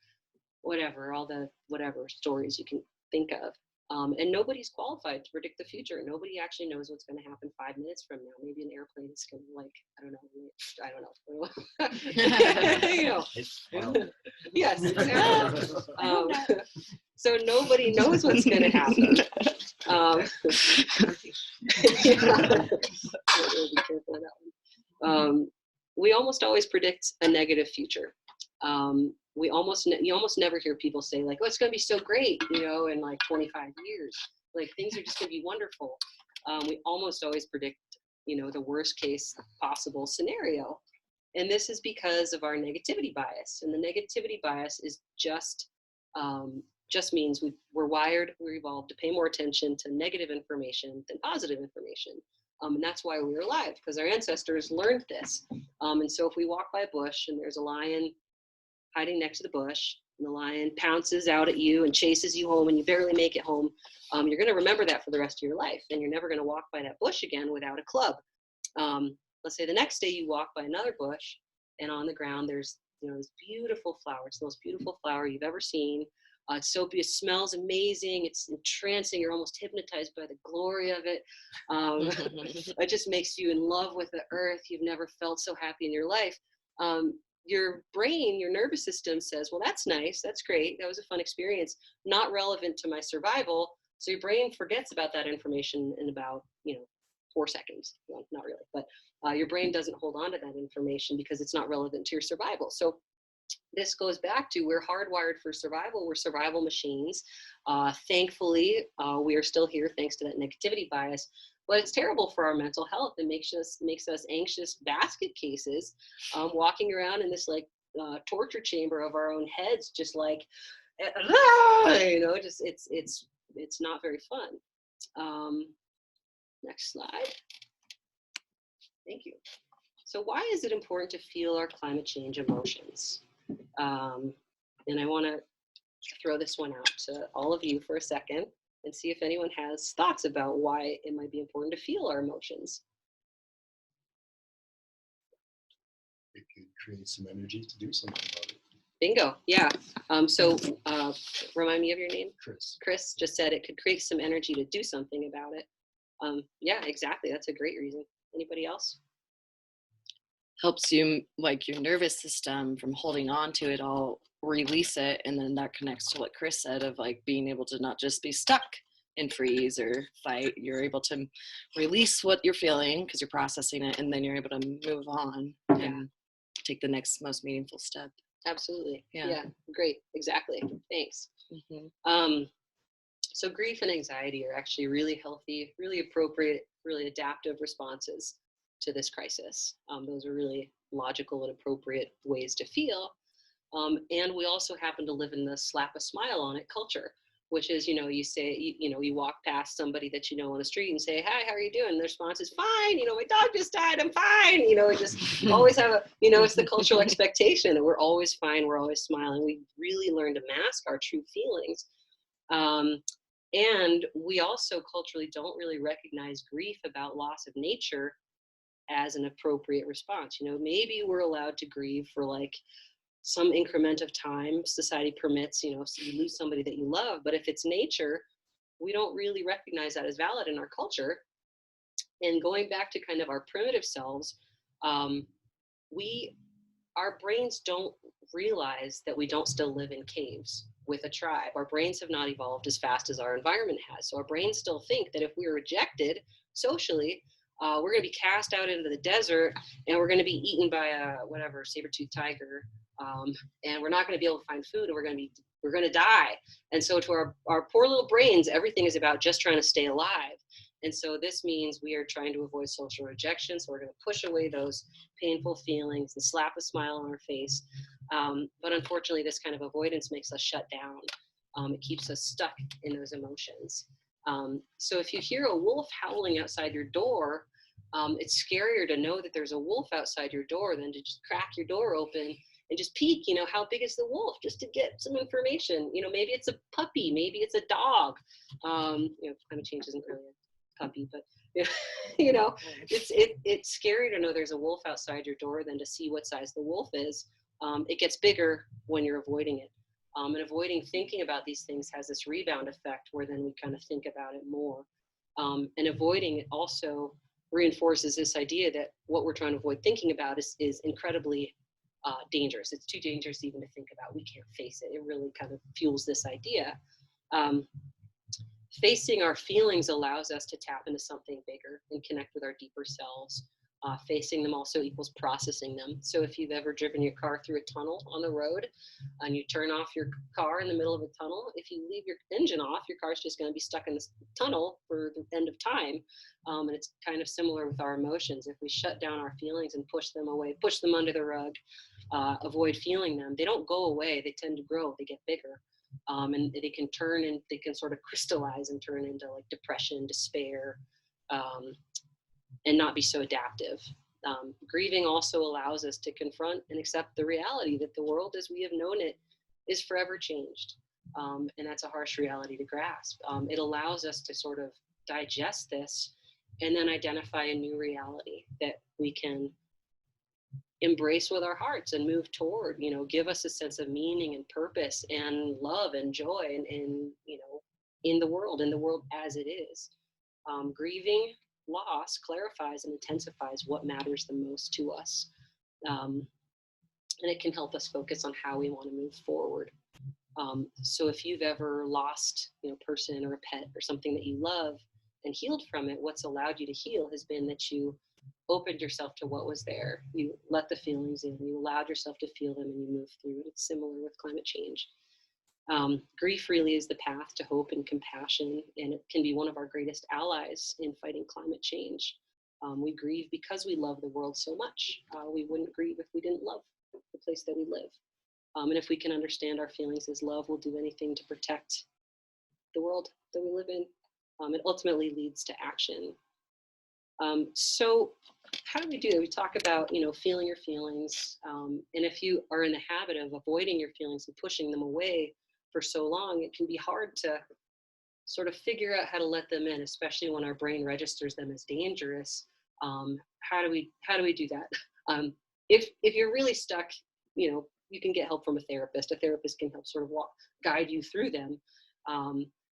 whatever, all the whatever stories you can think of. And nobody's qualified to predict the future. Nobody actually knows what's going to happen 5 minutes from now. Maybe an airplane is going to, Yes, exactly. So nobody knows what's going to happen. We almost always predict a negative future. You almost never hear people say like, oh, it's going to be so great, in like 25 years, like things are just going to be wonderful. We almost always predict, the worst case possible scenario. And this is because of our negativity bias. And the negativity bias is just means we're evolved to pay more attention to negative information than positive information. And that's why we're alive, because our ancestors learned this. And so if we walk by a bush and there's a lion hiding next to the bush, and the lion pounces out at you and chases you home and you barely make it home, you're going to remember that for the rest of your life, and you're never going to walk by that bush again without a club. Let's say the next day you walk by another bush, and on the ground there's this beautiful flower. It's the most beautiful flower you've ever seen. It smells amazing. It's entrancing. You're almost hypnotized by the glory of it. It just makes you in love with the earth. You've never felt so happy in your life. Your brain, your nervous system says, well, that's nice. That's great. That was a fun experience. Not relevant to my survival. So your brain forgets about that information in about, 4 seconds. Well, not really, but your brain doesn't hold on to that information because it's not relevant to your survival. So this goes back to, we're hardwired for survival. We're survival machines. Thankfully, we are still here thanks to that negativity bias, but it's terrible for our mental health. It makes us anxious basket cases, walking around in this torture chamber of our own heads, just like, it's not very fun. Next slide. Thank you. So why is it important to feel our climate change emotions? And I want to throw this one out to all of you for a second and see if anyone has thoughts about why it might be important to feel our emotions. It could create some energy to do something about it. Bingo. Yeah. So remind me of your name. Chris. Chris just said it could create some energy to do something about it. Yeah, exactly. That's a great reason. Anybody else? Helps you, like your nervous system, from holding on to it all, release it, and then that connects to what Chris said of like being able to not just be stuck and freeze or fight. You're able to release what you're feeling because you're processing it, and then you're able to move on and take the next most meaningful step. Absolutely. Yeah. Great. Exactly. Thanks. So grief and anxiety are actually really healthy, really appropriate, really adaptive responses to this crisis. Those are really logical and appropriate ways to feel. And we also happen to live in the slap a smile on it culture. which is, you say, you walk past somebody that you know on the street and say, hi, how are you doing? And the response is fine. My dog just died. I'm fine. We just always have it's the cultural expectation that we're always fine. We're always smiling. We really learn to mask our true feelings. And we also culturally don't really recognize grief about loss of nature as an appropriate response. Maybe we're allowed to grieve for like some increment of time society permits, so you lose somebody that you love. But if it's nature, we don't really recognize that as valid in our culture. And going back to kind of our primitive selves, our brains don't realize that we don't still live in caves with a tribe. Our brains have not evolved as fast as our environment has. So our brains still think that if we're rejected socially, we're going to be cast out into the desert and we're going to be eaten by a saber-toothed tiger. And we're not going to be able to find food, and we're going to die. And so to our poor little brains, everything is about just trying to stay alive. And so this means we are trying to avoid social rejection. So we're going to push away those painful feelings and slap a smile on our face. But unfortunately, this kind of avoidance makes us shut down. It keeps us stuck in those emotions. So if you hear a wolf howling outside your door, it's scarier to know that there's a wolf outside your door than to just crack your door open and just peek, how big is the wolf, just to get some information. Maybe it's a puppy, maybe it's a dog. Climate change isn't really a puppy, but it's scary to know there's a wolf outside your door than to see what size the wolf is. It gets bigger when you're avoiding it. And avoiding thinking about these things has this rebound effect where then we kind of think about it more. And avoiding it also reinforces this idea that what we're trying to avoid thinking about is incredibly dangerous. It's too dangerous even to think about. We can't face it. It really kind of fuels this idea. Facing our feelings allows us to tap into something bigger and connect with our deeper selves. Facing them also equals processing them. So if you've ever driven your car through a tunnel on the road and you turn off your car in the middle of a tunnel, if you leave your engine off, your car's just going to be stuck in this tunnel for the end of time. And it's kind of similar with our emotions. If we shut down our feelings and push them away, push them under the rug, avoid feeling them, they don't go away. They tend to grow. They get bigger. And they can they can sort of crystallize and turn into like depression, despair, and not be so adaptive. Grieving also allows us to confront and accept the reality that the world as we have known it is forever changed. And that's a harsh reality to grasp. It allows us to sort of digest this and then identify a new reality that we can embrace with our hearts and move toward, give us a sense of meaning and purpose and love and joy and in the world as it is. Grieving loss clarifies and intensifies what matters the most to us. And it can help us focus on how we want to move forward. So if you've ever lost, a person or a pet or something that you love and healed from it, what's allowed you to heal has been that you opened yourself to what was there. You let the feelings in, you allowed yourself to feel them, and you moved through it. It's similar with climate change. Grief really is the path to hope and compassion, and it can be one of our greatest allies in fighting climate change. We grieve because we love the world so much. We wouldn't grieve if we didn't love the place that we live. And if we can understand our feelings as love, we'll do anything to protect the world that we live in. It ultimately leads to action. So how do we do that? We talk about, feeling your feelings. And if you are in the habit of avoiding your feelings and pushing them away for so long, it can be hard to sort of figure out how to let them in, especially when our brain registers them as dangerous. How do we do that? If you're really stuck, you can get help from a therapist. A therapist can help sort of guide you through them.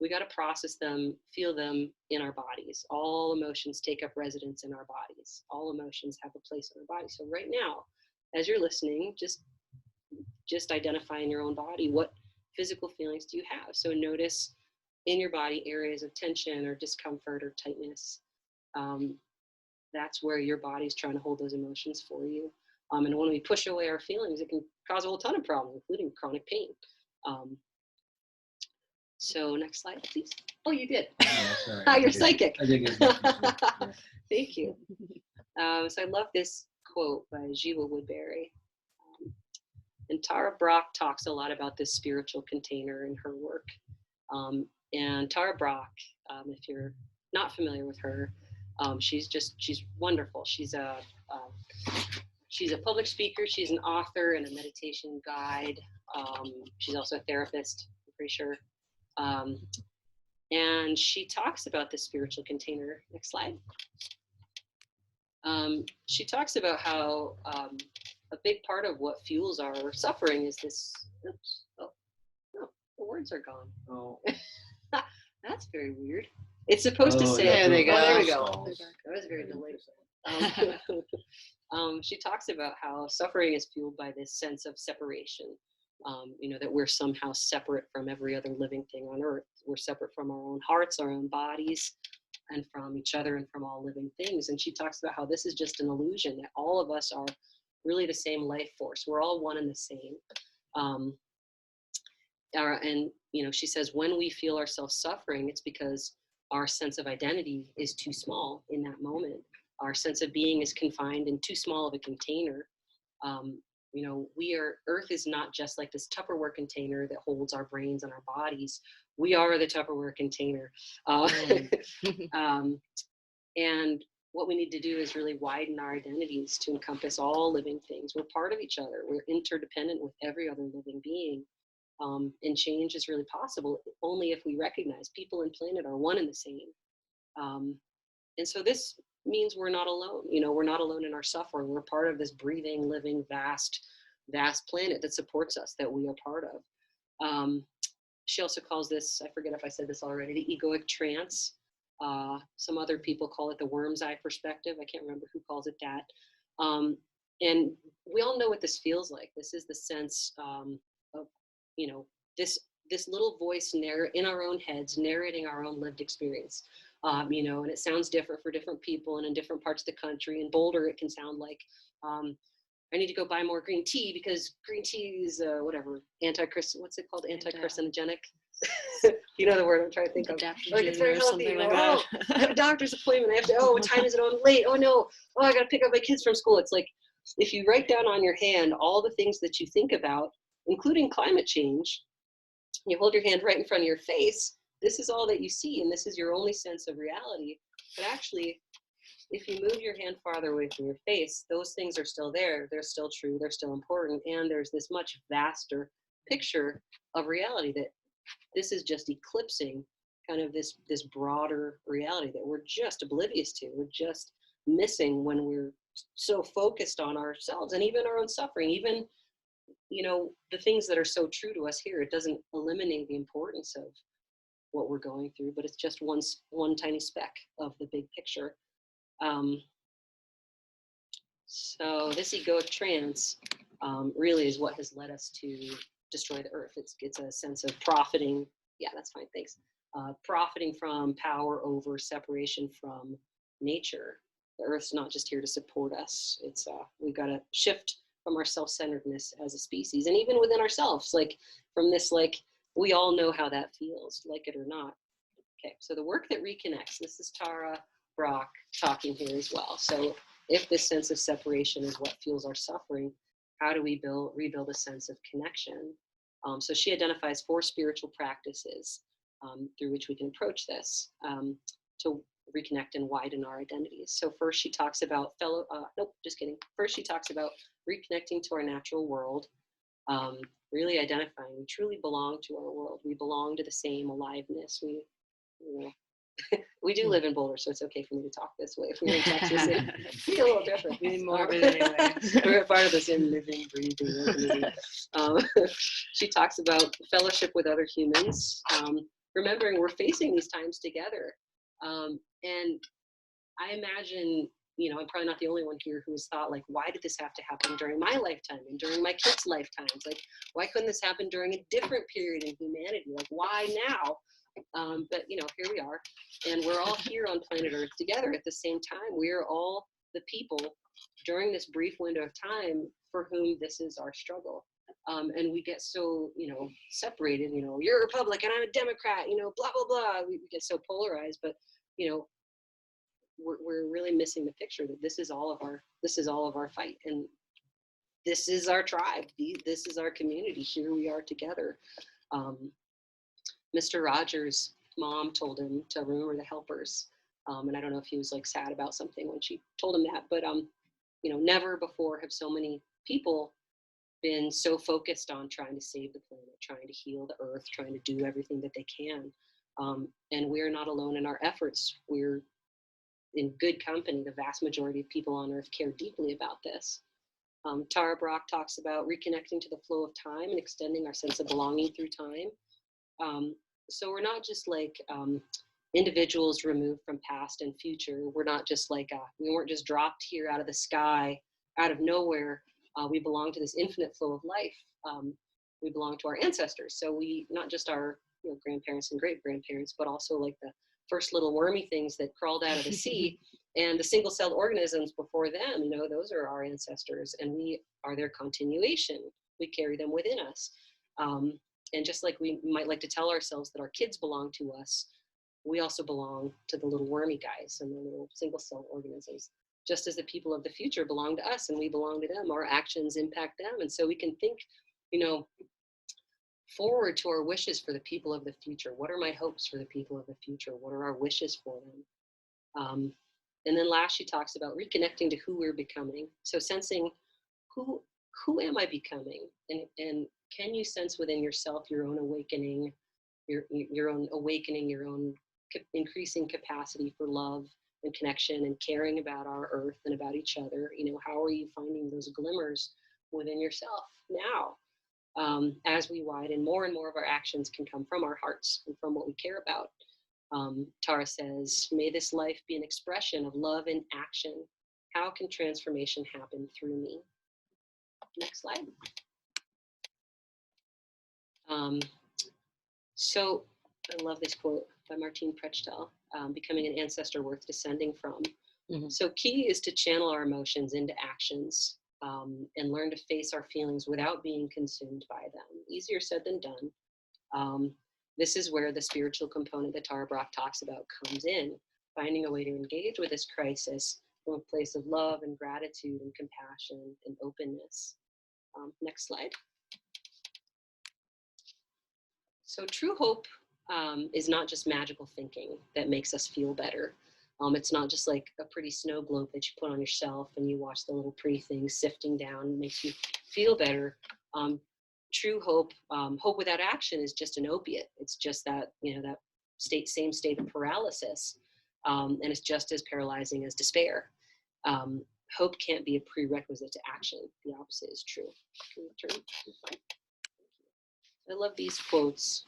We got to process them, feel them in our bodies. All emotions take up residence in our bodies. All emotions have a place in our body. So right now, as you're listening, just identify in your own body, what physical feelings do you have? So notice in your body areas of tension or discomfort or tightness. That's where your body's trying to hold those emotions for you. And when we push away our feelings, it can cause a whole ton of problems, including chronic pain. So next slide, please. Oh, you did. Oh, You're psychic. I think it's yeah. Thank you. So I love this quote by Jiwa Woodbury. And Tara Brach talks a lot about this spiritual container in her work. And Tara Brock, if you're not familiar with her, she's wonderful. She's a public speaker. She's an author and a meditation guide. She's also a therapist, I'm pretty sure. And she talks about the spiritual container. Next slide. She talks about how a big part of what fuels our suffering is this. Oops, oh, no, the words are gone. Oh. That's very weird. It's supposed to say. There they go. Oh, there we go. That was very delightful. She talks about how suffering is fueled by this sense of separation. That we're somehow separate from every other living thing on earth. We're separate from our own hearts, our own bodies, and from each other and from all living things. And she talks about how this is just an illusion, that all of us are really the same life force. We're all one and the same. She says when we feel ourselves suffering, it's because our sense of identity is too small in that moment. Our sense of being is confined in too small of a container. Earth is not just like this Tupperware container that holds our brains and our bodies. We are the Tupperware container. And what we need to do is really widen our identities to encompass all living things. We're part of each other. We're interdependent with every other living being. And change is really possible only if we recognize people and planet are one and the same. And so this means we're not alone. We're not alone in our suffering. We're part of this breathing, living, vast planet that supports us, that we are part of. She also calls this, I forget if I said this already, the egoic trance. Some other people call it the worm's eye perspective. I can't remember who calls it that. And we all know what this feels like. This is the sense of, this little voice in our own heads, narrating our own lived experience. And it sounds different for different people and in different parts of the country. In Boulder, it can sound like, I need to go buy more green tea because green tea is what's it called? Anti-carcinogenic. You know the word I'm trying to think of. Like it's very healthy. I have a doctor's appointment. I have to, what time is it? I'm late. Oh no. Oh, I got to pick up my kids from school. It's like, if you write down on your hand all the things that you think about, including climate change, you hold your hand right in front of your face, this is all that you see, and this is your only sense of reality. But actually, if you move your hand farther away from your face, those things are still there. They're still true. They're still important. And there's this much vaster picture of reality that this is just eclipsing kind of this broader reality that we're just oblivious to. We're just missing when we're so focused on ourselves and even our own suffering, even, the things that are so true to us here. It doesn't eliminate the importance of what we're going through, but it's just one tiny speck of the big picture. So this egoic trance really is what has led us to destroy the earth. It's a sense of profiting. Yeah, that's fine, thanks. Profiting from power over separation from nature. The earth's not just here to support us. It's we've got to shift from our self-centeredness as a species, and even within ourselves, like from this, like we all know how that feels, like it or not. Okay, so the work that reconnects. This is Tara Brock talking here as well. So if this sense of separation is what fuels our suffering, how do we rebuild a sense of connection? So she identifies 4 spiritual practices through which we can approach this to reconnect and widen our identities. So first she talks about First she talks about reconnecting to our natural world, really identifying we truly belong to our world. We belong to the same aliveness. We do live in Boulder, so it's okay for me to talk this way. If we were in Texas, it'd be a little different. We need more of it anyway. We're part of the same living, breathing organism. She talks about fellowship with other humans, remembering we're facing these times together. And I imagine, I'm probably not the only one here who has thought, like, why did this have to happen during my lifetime and during my kids' lifetimes? Like, why couldn't this happen during a different period in humanity? Like, why now? But here we are, and we're all here on planet Earth together at the same time. We are all the people during this brief window of time for whom this is our struggle. And we get so, separated, you're a Republican, I'm a Democrat, blah, blah, blah. We get so polarized, but, we're really missing the picture that this is all of our fight. And this is our tribe. This is our community. Here we are together. Mr. Rogers' mom told him to remember the helpers. And I don't know if he was like sad about something when she told him that, but you know, never before have so many people been so focused on trying to save the planet, trying to heal the earth, trying to do everything that they can. And we're not alone in our efforts. We're in good company. The vast majority of people on earth care deeply about this. Tara Brach talks about reconnecting to the flow of time and extending our sense of belonging through time. So we're not just like individuals removed from past and future. We're not just like, we weren't just dropped here out of the sky, out of nowhere. We belong to this infinite flow of life. We belong to our ancestors. So we, not just our grandparents and great grandparents, but also like the first little wormy things that crawled out of the sea and the single celled organisms before them, those are our ancestors and we are their continuation. We carry them within us. And just like we might like to tell ourselves that our kids belong to us, we also belong to the little wormy guys and the little single cell organisms. Just as the people of the future belong to us and we belong to them, our actions impact them. And so we can think, forward to our wishes for the people of the future. What are my hopes for the people of the future? What are our wishes for them? And then last, she talks about reconnecting to who we're becoming. So sensing who am I becoming? And can you sense within yourself your own awakening, your own awakening, your own increasing capacity for love and connection and caring about our earth and about each other? How are you finding those glimmers within yourself now? As we widen, more and more of our actions can come from our hearts and from what we care about. Tara says, may this life be an expression of love in action. How can transformation happen through me? Next slide. So I love this quote by Martine Prechtel, becoming an ancestor worth descending from. Mm-hmm. So key is to channel our emotions into actions and learn to face our feelings without being consumed by them. Easier said than done. This is where the spiritual component that Tara Brach talks about comes in, finding a way to engage with this crisis from a place of love and gratitude and compassion and openness. Next slide. So true hope is not just magical thinking that makes us feel better. It's not just like a pretty snow globe that you put on your shelf and you watch the little pretty things sifting down and makes you feel better. True hope, hope without action is just an opiate. It's just that, that same state of paralysis. And it's just as paralyzing as despair. Hope can't be a prerequisite to action. The opposite is true. Can you turn? I love these quotes.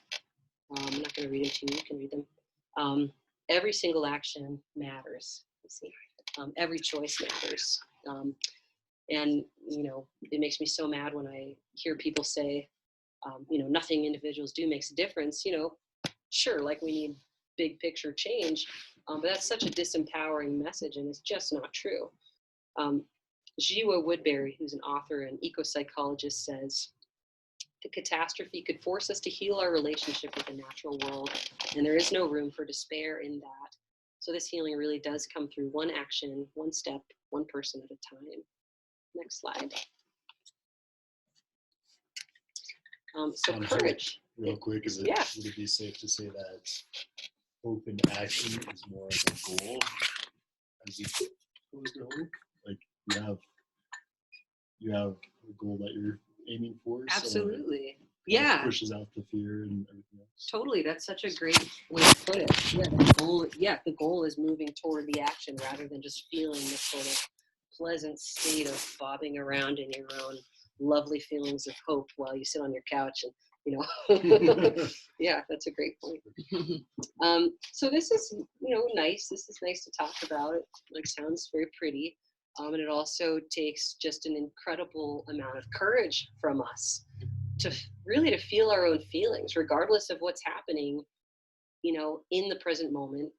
I'm not going to read them to you. You can read them. Every single action matters. Every choice matters. And, it makes me so mad when I hear people say, nothing individuals do makes a difference. Sure, like we need big picture change, but that's such a disempowering message and it's just not true. Jiwa Woodbury, who's an author and eco-psychologist, says, the catastrophe could force us to heal our relationship with the natural world, and there is no room for despair in that. So this healing really does come through one action, one step, one person at a time. Next slide. So courage. Real quick, would it be safe to say that hope in action is more of a goal as opposed to hope? Like you have a goal that you're aiming for. Absolutely. So yeah. Pushes out the fear and everything else. Totally. That's such a great way to put it. Yeah, the goal is moving toward the action rather than just feeling this sort of pleasant state of bobbing around in your own lovely feelings of hope while you sit on your couch and yeah, that's a great point. So this is nice. This is nice to talk about. It like sounds very pretty. And it also takes just an incredible amount of courage from us to really to feel our own feelings, regardless of what's happening, in the present moment.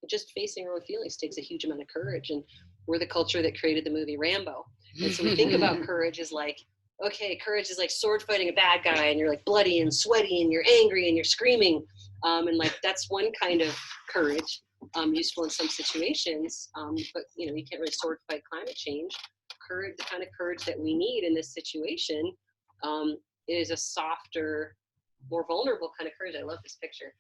Just facing our own feelings takes a huge amount of courage. And we're the culture that created the movie Rambo. And so we think about courage as like, okay, courage is like sword fighting a bad guy and you're like bloody and sweaty and you're angry and you're screaming. And like, that's one kind of courage, useful in some situations. But you can't really sword fight climate change. Courage, the kind of courage that we need in this situation, is a softer, more vulnerable kind of courage. I love this picture.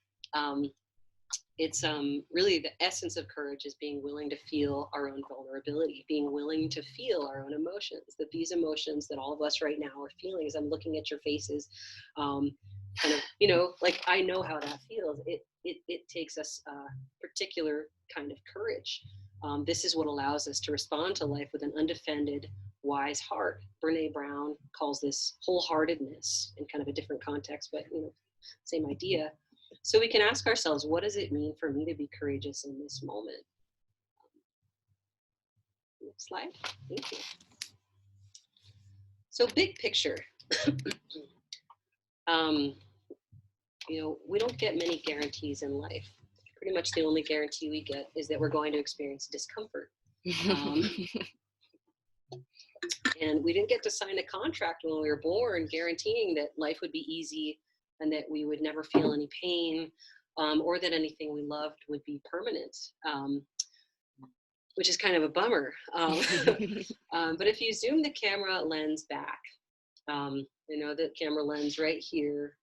It's really the essence of courage is being willing to feel our own vulnerability, being willing to feel our own emotions, that these emotions that all of us right now are feeling, as I'm looking at your faces, kind of, you know, like I know how that feels. It takes us a particular kind of courage. This is what allows us to respond to life with an undefended, wise heart. Brene Brown calls this wholeheartedness in kind of a different context, but you know, same idea. So we can ask ourselves, what does it mean for me to be courageous in this moment? Next slide. Thank you. So big picture. You know, we don't get many guarantees in life. Pretty much the only guarantee we get is that we're going to experience discomfort. And we didn't get to sign a contract when we were born guaranteeing that life would be easy and that we would never feel any pain, or that anything we loved would be permanent, which is kind of a bummer. But if you zoom the camera lens back, you know, the camera lens right here,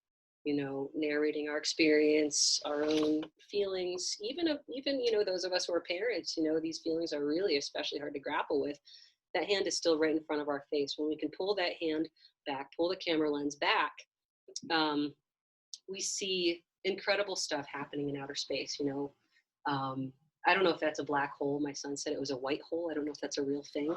you know, narrating our experience, our own feelings, even, you know, those of us who are parents, you know, these feelings are really especially hard to grapple with. That hand is still right in front of our face. When we can pull that hand back, pull the camera lens back, we see incredible stuff happening in outer space, you know. I don't know if that's a black hole. My son said it was a white hole. I don't know if that's a real thing.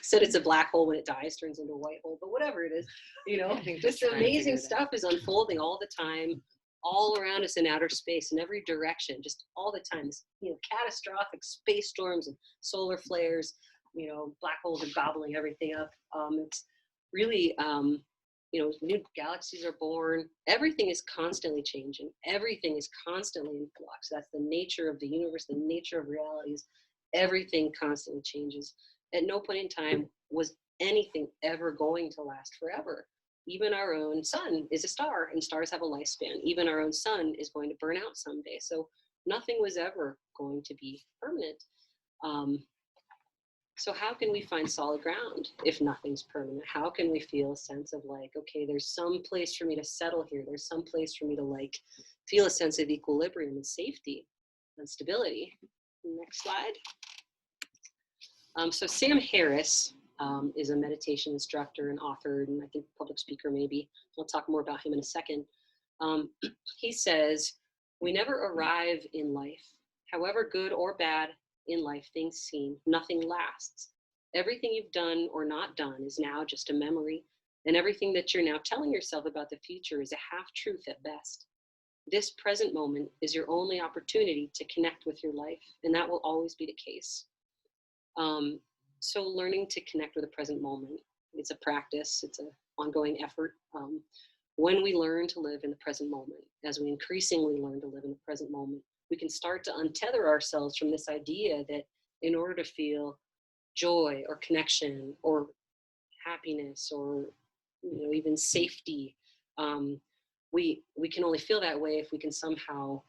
Said it's a black hole when it dies, turns into a white hole, but whatever it is, you know, this amazing stuff is unfolding all the time, all around us in outer space, in every direction, just all the time. This, you know, catastrophic space storms and solar flares, you know, black holes are gobbling everything up. It's really, you know, new galaxies are born. Everything is constantly changing. Everything is constantly in flux. That's the nature of the universe, the nature of realities. Everything constantly changes. At no point in time was anything ever going to last forever. Even our own sun is a star, and stars have a lifespan. Even our own sun is going to burn out someday. So nothing was ever going to be permanent. So how can we find solid ground if nothing's permanent? How can we feel a sense of like, okay, there's some place for me to settle here. There's some place for me to like feel a sense of equilibrium and safety and stability. Next slide. So Sam Harris is a meditation instructor and author, and I think public speaker maybe. I'll talk more about him in a second. He says, we never arrive in life, however good or bad in life things seem, nothing lasts. Everything you've done or not done is now just a memory, and everything that you're now telling yourself about the future is a half-truth at best. This present moment is your only opportunity to connect with your life, and that will always be the case. So learning to connect with the present moment, it's a practice, it's an ongoing effort. When we learn to live in the present moment, as we increasingly learn to live in the present moment, we can start to untether ourselves from this idea that in order to feel joy or connection or happiness or, you know, even safety, we can only feel that way if we can somehow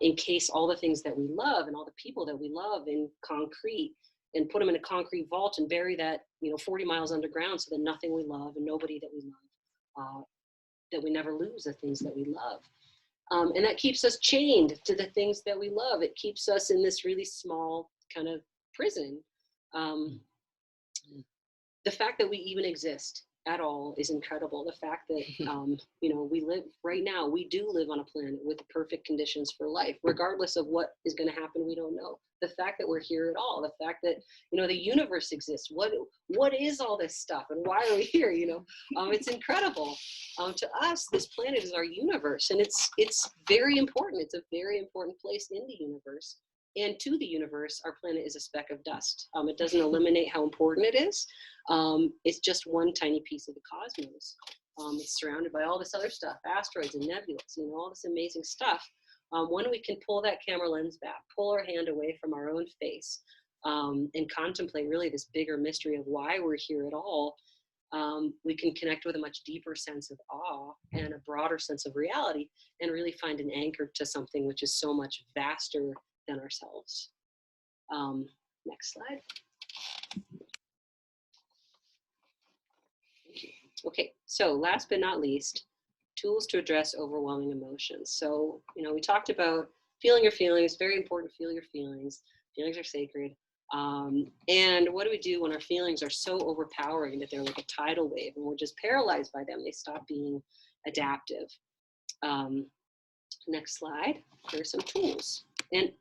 encase all the things that we love and all the people that we love in concrete and put them in a concrete vault and bury that, you know, 40 miles underground so that nothing we love and nobody that we love, that we never lose the things that we love. And that keeps us chained to the things that we love. It keeps us in this really small kind of prison. The fact that we even exist at all is incredible. The fact that, you know, we live right now, we do live on a planet with the perfect conditions for life, regardless of what is going to happen, we don't know. The fact that we're here at all, the fact that, you know, the universe exists. What is all this stuff and why are we here? You know, it's incredible. To us, this planet is our universe, and it's very important. It's a very important place in the universe. And to the universe, our planet is a speck of dust. It doesn't eliminate how important it is. It's just one tiny piece of the cosmos. It's surrounded by all this other stuff, asteroids and nebulas, you know, all this amazing stuff. When we can pull that camera lens back, pull our hand away from our own face, and contemplate really this bigger mystery of why we're here at all, we can connect with a much deeper sense of awe and a broader sense of reality and really find an anchor to something which is so much vaster than ourselves. Next slide. Okay, so last but not least, tools to address overwhelming emotions. So, you know, we talked about feeling your feelings, very important to feel your feelings. Feelings are sacred. And what do we do when our feelings are so overpowering that they're like a tidal wave and we're just paralyzed by them? They stop being adaptive. Next slide. There are some tools. And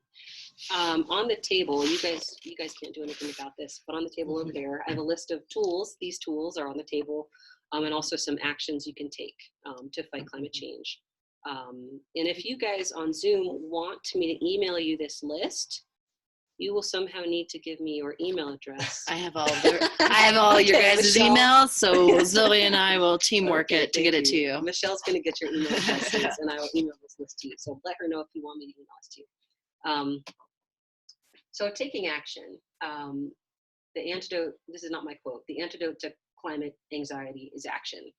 on the table, you guys can't do anything about this, but on the table over there, I have a list of tools. These tools are on the table, and also some actions you can take to fight climate change. And if you guys on Zoom want me to email you this list, you will somehow need to give me your email address. I have all your Okay, guys' Michelle. emails, so Zoe and I will teamwork Okay, it to get it to you. Michelle's going to get your email addresses, and I will email this list to you. So let her know if you want me to email this to you. So taking action, the antidote, this is not my quote, the antidote to climate anxiety is action.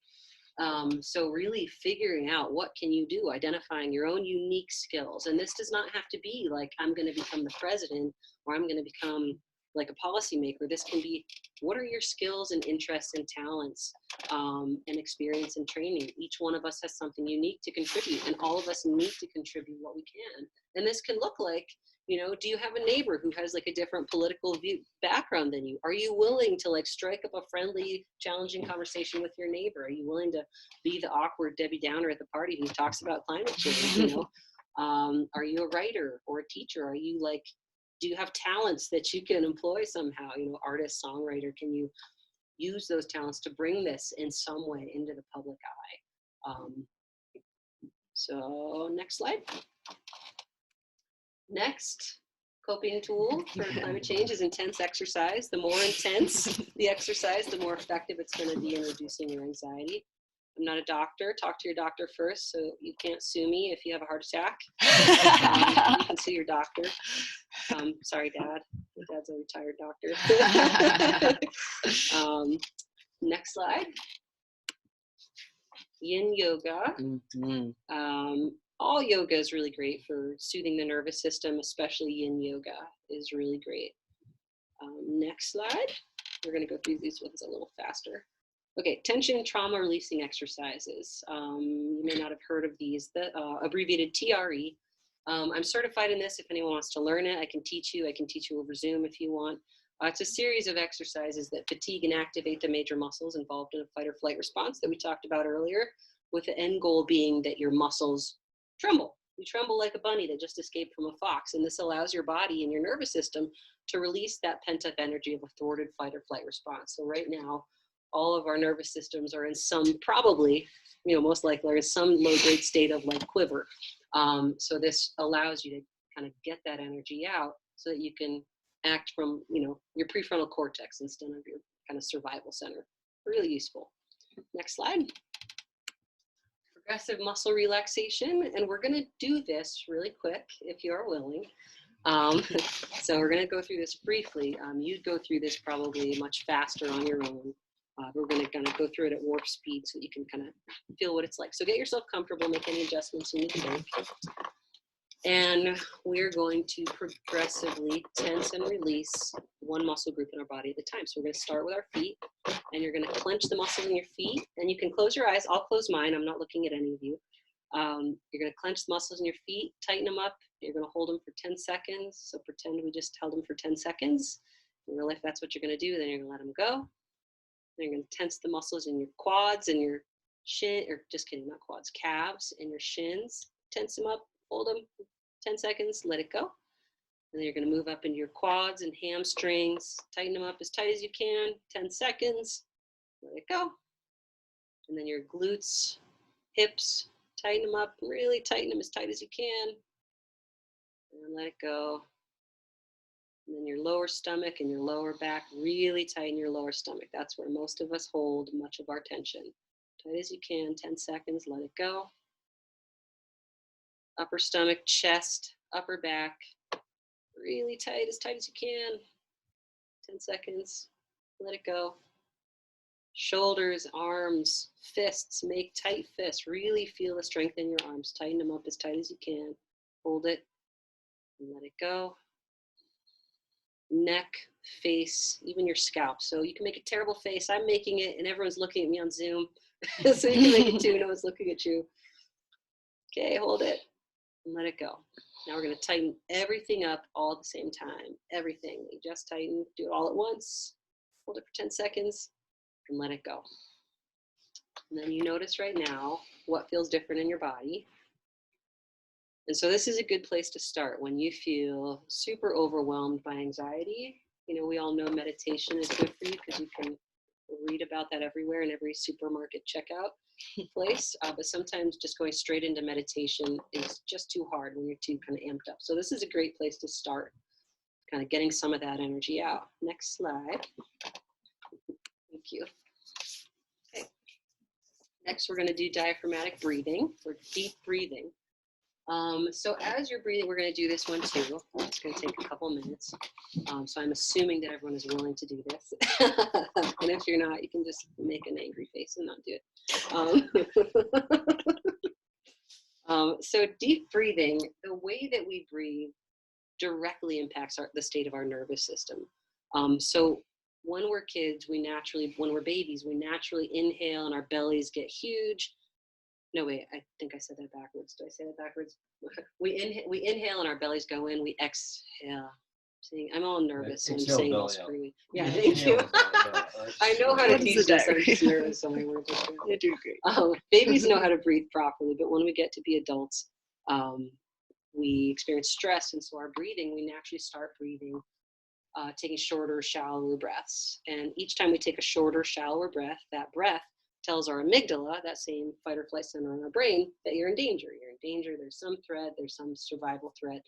So really figuring out what can you do, identifying your own unique skills. And this does not have to be like, I'm going to become the president or I'm going to become like a policymaker. This can be, what are your skills and interests and talents and experience and training? Each one of us has something unique to contribute, and all of us need to contribute what we can. And this can look like, you know, do you have a neighbor who has like a different political background than you? Are you willing to like strike up a friendly, challenging conversation with your neighbor? Are you willing to be the awkward Debbie Downer at the party who talks about climate change? You know, are you a writer or a teacher? Are you like, do you have talents that you can employ somehow? You know, artist, songwriter, can you use those talents to bring this in some way into the public eye? So next slide. Next coping tool for climate change is intense exercise. The more intense the exercise, the more effective it's going to be in reducing your anxiety. I'm not a doctor. Talk to your doctor first, so you can't sue me if you have a heart attack. You can sue your doctor. Sorry, Dad. My dad's a retired doctor. Next slide. Yin yoga. All yoga is really great for soothing the nervous system, especially yin yoga is really great. Next slide. We're going to go through these ones a little faster. Okay, tension trauma releasing exercises. You may not have heard of these, the abbreviated TRE. I'm certified in this. If anyone wants to learn it, I can teach you. I can teach you over Zoom if you want. It's a series of exercises that fatigue and activate the major muscles involved in a fight or flight response that we talked about earlier, with the end goal being that your muscles tremble. You tremble like a bunny that just escaped from a fox, and this allows your body and your nervous system to release that pent-up energy of a thwarted fight or flight response. So right now, all of our nervous systems are in some, probably, you know, most likely are in some low-grade state of like quiver. So this allows you to kind of get that energy out so that you can act from, you know, your prefrontal cortex instead of your kind of survival center. Really useful. Next slide. Progressive muscle relaxation, and we're going to do this really quick if you are willing. So we're going to go through this briefly. You'd go through this probably much faster on your own. We're going to kind of go through it at warp speed so you can kind of feel what it's like. So get yourself comfortable, make any adjustments you need to make. And we're going to progressively tense and release one muscle group in our body at a time. So we're going to start with our feet, and you're going to clench the muscle in your feet, and you can close your eyes. I'll close mine. I'm not looking at any of you. You're going to clench the muscles in your feet, tighten them up. You're going to hold them for 10 seconds. So pretend we just held them for 10 seconds. In real life, that's what you're going to do. Then you're going to let them go. Then you're going to tense the muscles in your quads and your shin, or just kidding, not quads, calves and your shins. Tense them up, hold them 10 seconds, let it go. And then you're going to move up into your quads and hamstrings, tighten them up as tight as you can, 10 seconds, let it go. And then your glutes, hips, tighten them up, really tighten them as tight as you can, and let it go. And then your lower stomach and your lower back, really tighten your lower stomach. That's where most of us hold much of our tension. Tight as you can, 10 seconds, let it go. Upper stomach, chest, upper back, really tight as you can. 10 seconds, let it go. Shoulders, arms, fists, make tight fists. Really feel the strength in your arms. Tighten them up as tight as you can. Hold it and let it go. neck, face, even your scalp. So you can make a terrible face. I'm making it and everyone's looking at me on Zoom. So you can make it too, no one's looking at you. Okay, hold it and let it go. Now we're gonna tighten everything up all at the same time. Everything, you just tighten, do it all at once. Hold it for 10 seconds and let it go. And then you notice right now what feels different in your body. And so this is a good place to start when you feel super overwhelmed by anxiety. You know, we all know meditation is good for you because you can read about that everywhere in every supermarket checkout place. But sometimes just going straight into meditation is just too hard when you're too kind of amped up. So this is a great place to start, kind of getting some of that energy out. Next slide. Thank you. Okay. Next, we're going to do diaphragmatic breathing or deep breathing. So as you're breathing, we're going to do this one too. It's going to take a couple minutes. So I'm assuming that everyone is willing to do this. And if you're not, you can just make an angry face and not do it. So deep breathing, the way that we breathe directly impacts the state of our nervous system. So when we're kids, when we're babies, we naturally inhale and our bellies get huge. No, wait, I think I said that backwards. Did I say that backwards? We inhale and our bellies go in, we exhale. See, I'm all nervous when I'm saying all screwy. Yeah, thank you. I know how to teach this, I'm just nervous on my words. You're doing great. Babies know how to breathe properly, but when we get to be adults, we experience stress, and so our breathing, we naturally start breathing, taking shorter, shallower breaths. And each time we take a shorter, shallower breath, that breath tells our amygdala, that same fight or flight center in our brain, that you're in danger. You're in danger, there's some threat, there's some survival threat.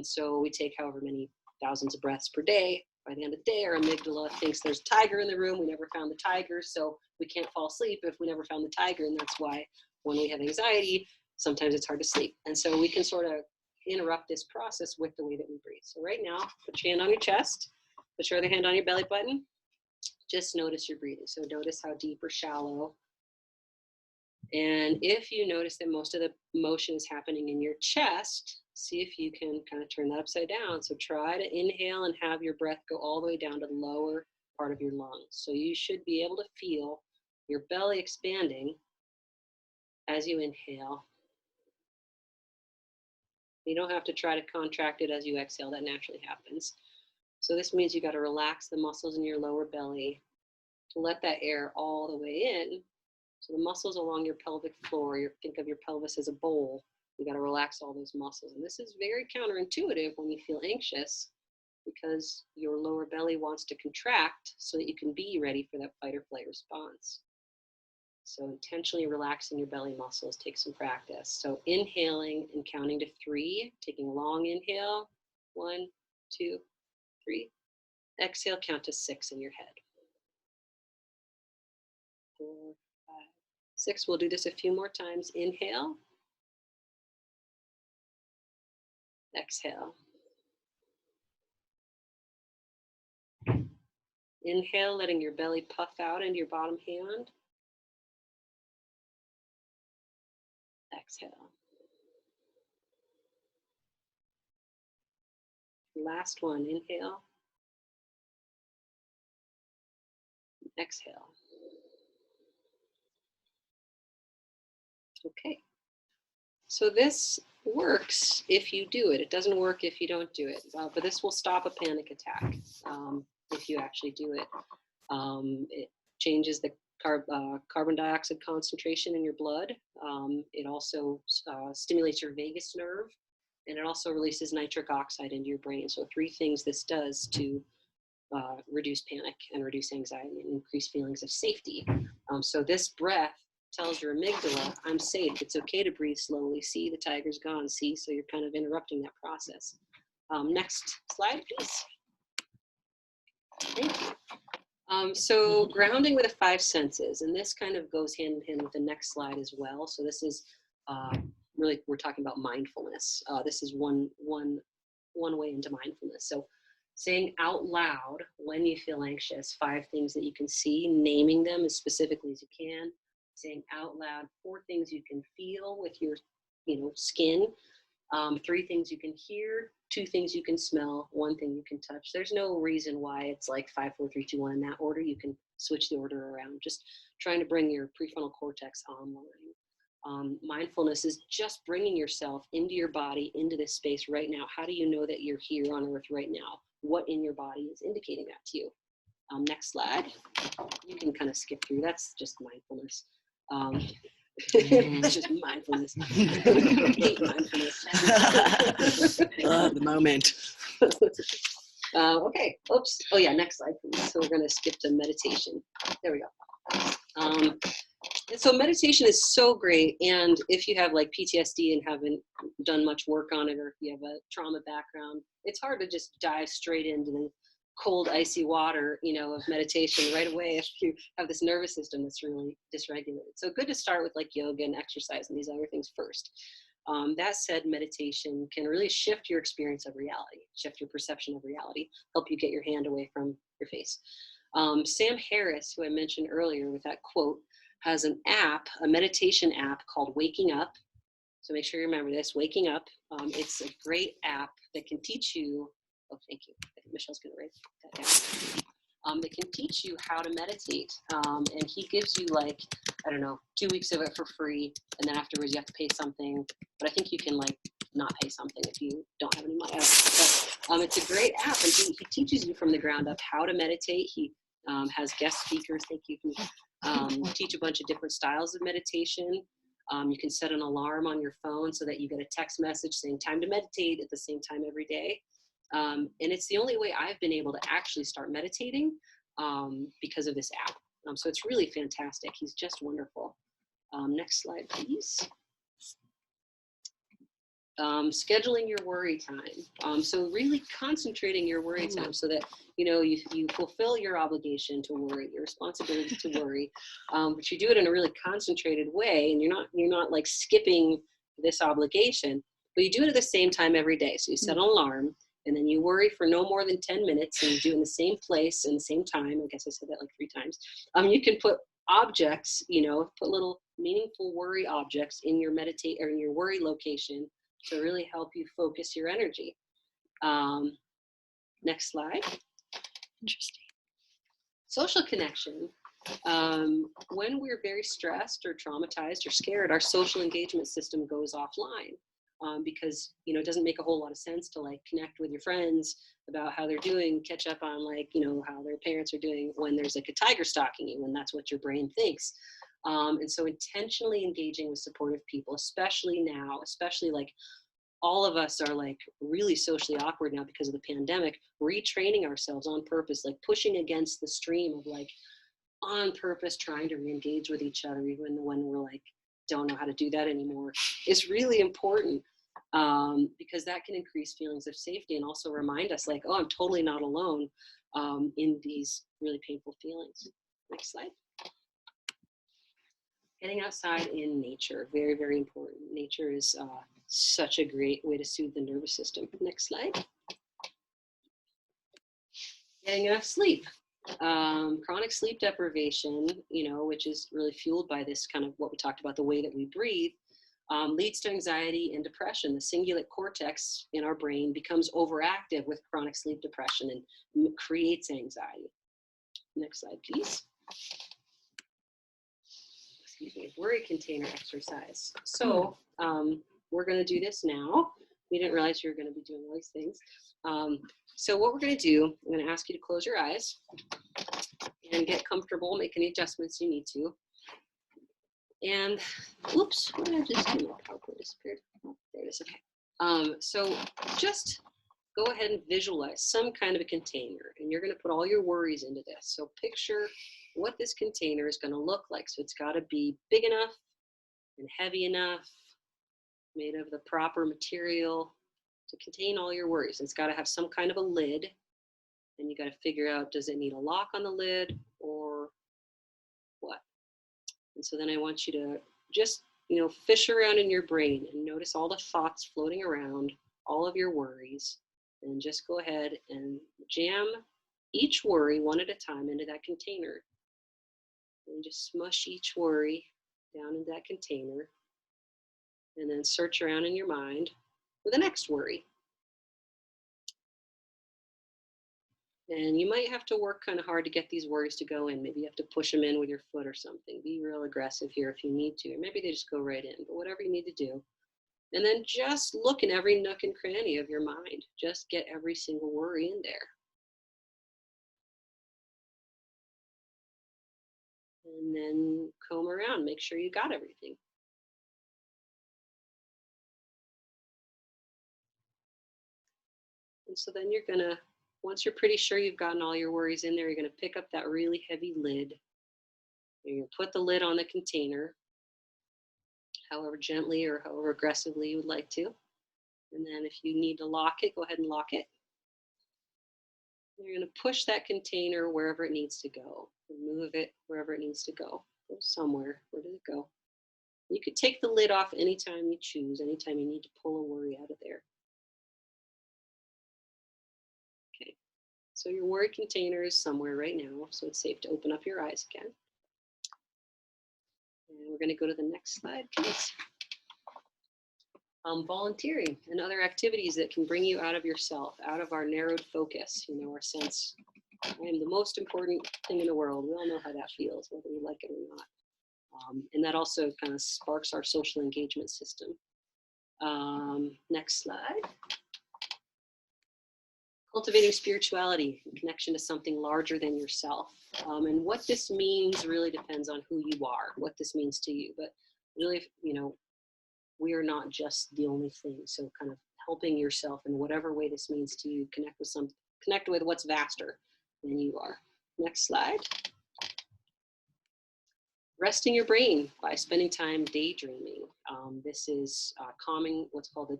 So we take however many thousands of breaths per day. By the end of the day, our amygdala thinks there's a tiger in the room. We never found the tiger, so we can't fall asleep if we never found the tiger. And that's why when we have anxiety, sometimes it's hard to sleep. And so we can sort of interrupt this process with the way that we breathe. So right now, put your hand on your chest, put your other hand on your belly button. Just notice your breathing. So notice how deep or shallow. And if you notice that most of the motion is happening in your chest, see if you can kind of turn that upside down. So try to inhale and have your breath go all the way down to the lower part of your lungs. So you should be able to feel your belly expanding as you inhale. You don't have to try to contract it as you exhale. That naturally happens. So this means you got to relax the muscles in your lower belly to let that air all the way in. So the muscles along your pelvic floor, think of your pelvis as a bowl. You got to relax all those muscles. And this is very counterintuitive when you feel anxious because your lower belly wants to contract so that you can be ready for that fight or flight response. So intentionally relaxing your belly muscles takes some practice. So inhaling and counting to 3, taking a long inhale, 1, 2, 3. Exhale, count to 6 in your head. 4, 5, 6. We'll do this a few more times. Inhale. Exhale. Inhale, letting your belly puff out into your bottom hand. Exhale. Last one. Inhale. Exhale. Okay. So this works if you do it. It doesn't work if you don't do it. But this will stop a panic attack if you actually do it. It changes the carbon dioxide concentration in your blood. It also stimulates your vagus nerve, and it also releases nitric oxide into your brain. So 3 things this does to reduce panic and reduce anxiety and increase feelings of safety. So this breath tells your amygdala, I'm safe. It's okay to breathe slowly. See, the tiger's gone. See, so you're kind of interrupting that process. Next slide, please. Thank you. So grounding with the 5 senses, and this kind of goes hand in hand with the next slide as well. So this is really, we're talking about mindfulness. This is one way into mindfulness. So saying out loud when you feel anxious, 5 things that you can see, naming them as specifically as you can, saying out loud 4 things you can feel with your skin, 3 things you can hear, 2 things you can smell, 1 thing you can touch. There's no reason why it's like 5, 4, 3, 2, 1 in that order. You can switch the order around. Just trying to bring your prefrontal cortex online. Mindfulness is just bringing yourself into your body, into this space right now. How do you know that you're here on earth right now? What in your body is indicating that to you? Next slide. You can kind of skip through. That's just mindfulness. It's just mindfulness. I hate mindfulness. The moment. Okay. Oops. Oh yeah. Next slide, please. So we're going to skip to meditation. There we go. And so meditation is so great. And if you have like PTSD and haven't done much work on it, or if you have a trauma background, it's hard to just dive straight into the cold, icy water, of meditation right away if you have this nervous system that's really dysregulated. So good to start with like yoga and exercise and these other things first. That said, meditation can really shift your experience of reality, shift your perception of reality, help you get your hand away from your face. Sam Harris, who I mentioned earlier with that quote, has an app, a meditation app called Waking Up. So make sure you remember this, Waking Up. It's a great app that can teach you, oh, thank you. I think Michelle's going to write that down. That can teach you how to meditate. And he gives you 2 weeks of it for free. And then afterwards you have to pay something. But I think you can not pay something if you don't have any money. But it's a great app. And he teaches you from the ground up how to meditate. He has guest speakers. Thank you. Teach a bunch of different styles of meditation. You can set an alarm on your phone so that you get a text message saying time to meditate at the same time every day. And it's the only way I've been able to actually start meditating because of this app. So it's really fantastic. He's just wonderful. Next slide, please. Scheduling your worry time. So really concentrating your worry time so that, you fulfill your obligation to worry, your responsibility to worry, but you do it in a really concentrated way, and you're not like skipping this obligation, but you do it at the same time every day. So you set an alarm, and then you worry for no more than 10 minutes, and you do it in the same place and the same time. I guess I said that like 3 times. You can put objects, put little meaningful worry objects in your or in your worry location to really help you focus your energy. Next slide. Interesting. Social connection. When we're very stressed or traumatized or scared, our social engagement system goes offline because, it doesn't make a whole lot of sense to connect with your friends about how they're doing, catch up on how their parents are doing when there's a tiger stalking you, and that's what your brain thinks. And so intentionally engaging with supportive people, especially now, all of us are really socially awkward now because of the pandemic, retraining ourselves on purpose, pushing against the stream of on purpose trying to re-engage with each other, even when we're don't know how to do that anymore, is really important because that can increase feelings of safety and also remind us oh, I'm totally not alone in these really painful feelings. Next slide. Getting outside in nature, very, very important. Nature is such a great way to soothe the nervous system. Next slide. Getting enough sleep. Chronic sleep deprivation, which is really fueled by this kind of what we talked about, the way that we breathe, leads to anxiety and depression. The cingulate cortex in our brain becomes overactive with chronic sleep depression and creates anxiety. Next slide, please. Excuse me, worry container exercise. So we're going to do this now. We didn't realize you were going to be doing all these things. So what we're going to do, I'm going to ask you to close your eyes and get comfortable, make any adjustments you need to. And, oops, what did I just do? My PowerPoint disappeared. Oh, there it is, okay. So just go ahead and visualize some kind of a container, and you're going to put all your worries into this. So picture what this container is going to look like. So it's got to be big enough and heavy enough, made of the proper material to contain all your worries. It's got to have some kind of a lid, and you got to figure out, does it need a lock on the lid or what? And so then I want you to just, fish around in your brain and notice all the thoughts floating around, all of your worries, and just go ahead and jam each worry one at a time into that container. And just smush each worry down in that container. And then search around in your mind with the next worry. And you might have to work kind of hard to get these worries to go in. Maybe you have to push them in with your foot or something. Be real aggressive here if you need to. Or maybe they just go right in, but whatever you need to do. And then just look in every nook and cranny of your mind. Just get every single worry in there. And then comb around, make sure you got everything. And so then you're gonna, once you're pretty sure you've gotten all your worries in there, you're gonna pick up that really heavy lid. You're gonna put the lid on the container, however gently or however aggressively you would like to. And then if you need to lock it, go ahead and lock it. You're gonna push that container wherever it needs to go. Move it wherever it needs to go. Go somewhere. Where did it go? You could take the lid off anytime you choose, anytime you need to pull a worry out of there. Okay, so your worry container is somewhere right now, so it's safe to open up your eyes again. And we're going to go to the next slide, please. Volunteering and other activities that can bring you out of yourself, out of our narrowed focus, you know, our sense, I am the most important thing in the world. We all know how that feels, whether we like it or not. And that also kind of sparks our social engagement system. Next slide. Cultivating spirituality, connection to something larger than yourself. And what this means really depends on who you are, what this means to you. But really, you know, we are not just the only thing. So kind of helping yourself in whatever way this means to you, connect with what's vaster than you are. Next slide. Resting your brain by spending time daydreaming. This is calming, what's called a,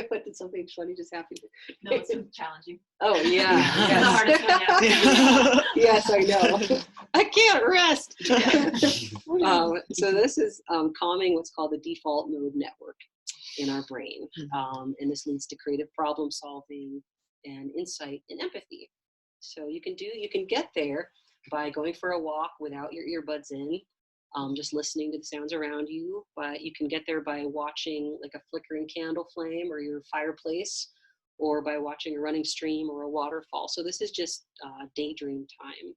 what did something funny just happen? No, it's challenging. Oh yeah, The hardest one, yeah. yes, I know. I can't rest. So this is calming what's called the default mode network in our brain. And this leads to creative problem solving and insight and empathy. So you can get there by going for a walk without your earbuds in, just listening to the sounds around you. But you can get there by watching like a flickering candle flame or your fireplace, or by watching a running stream or a waterfall. So this is just daydream time.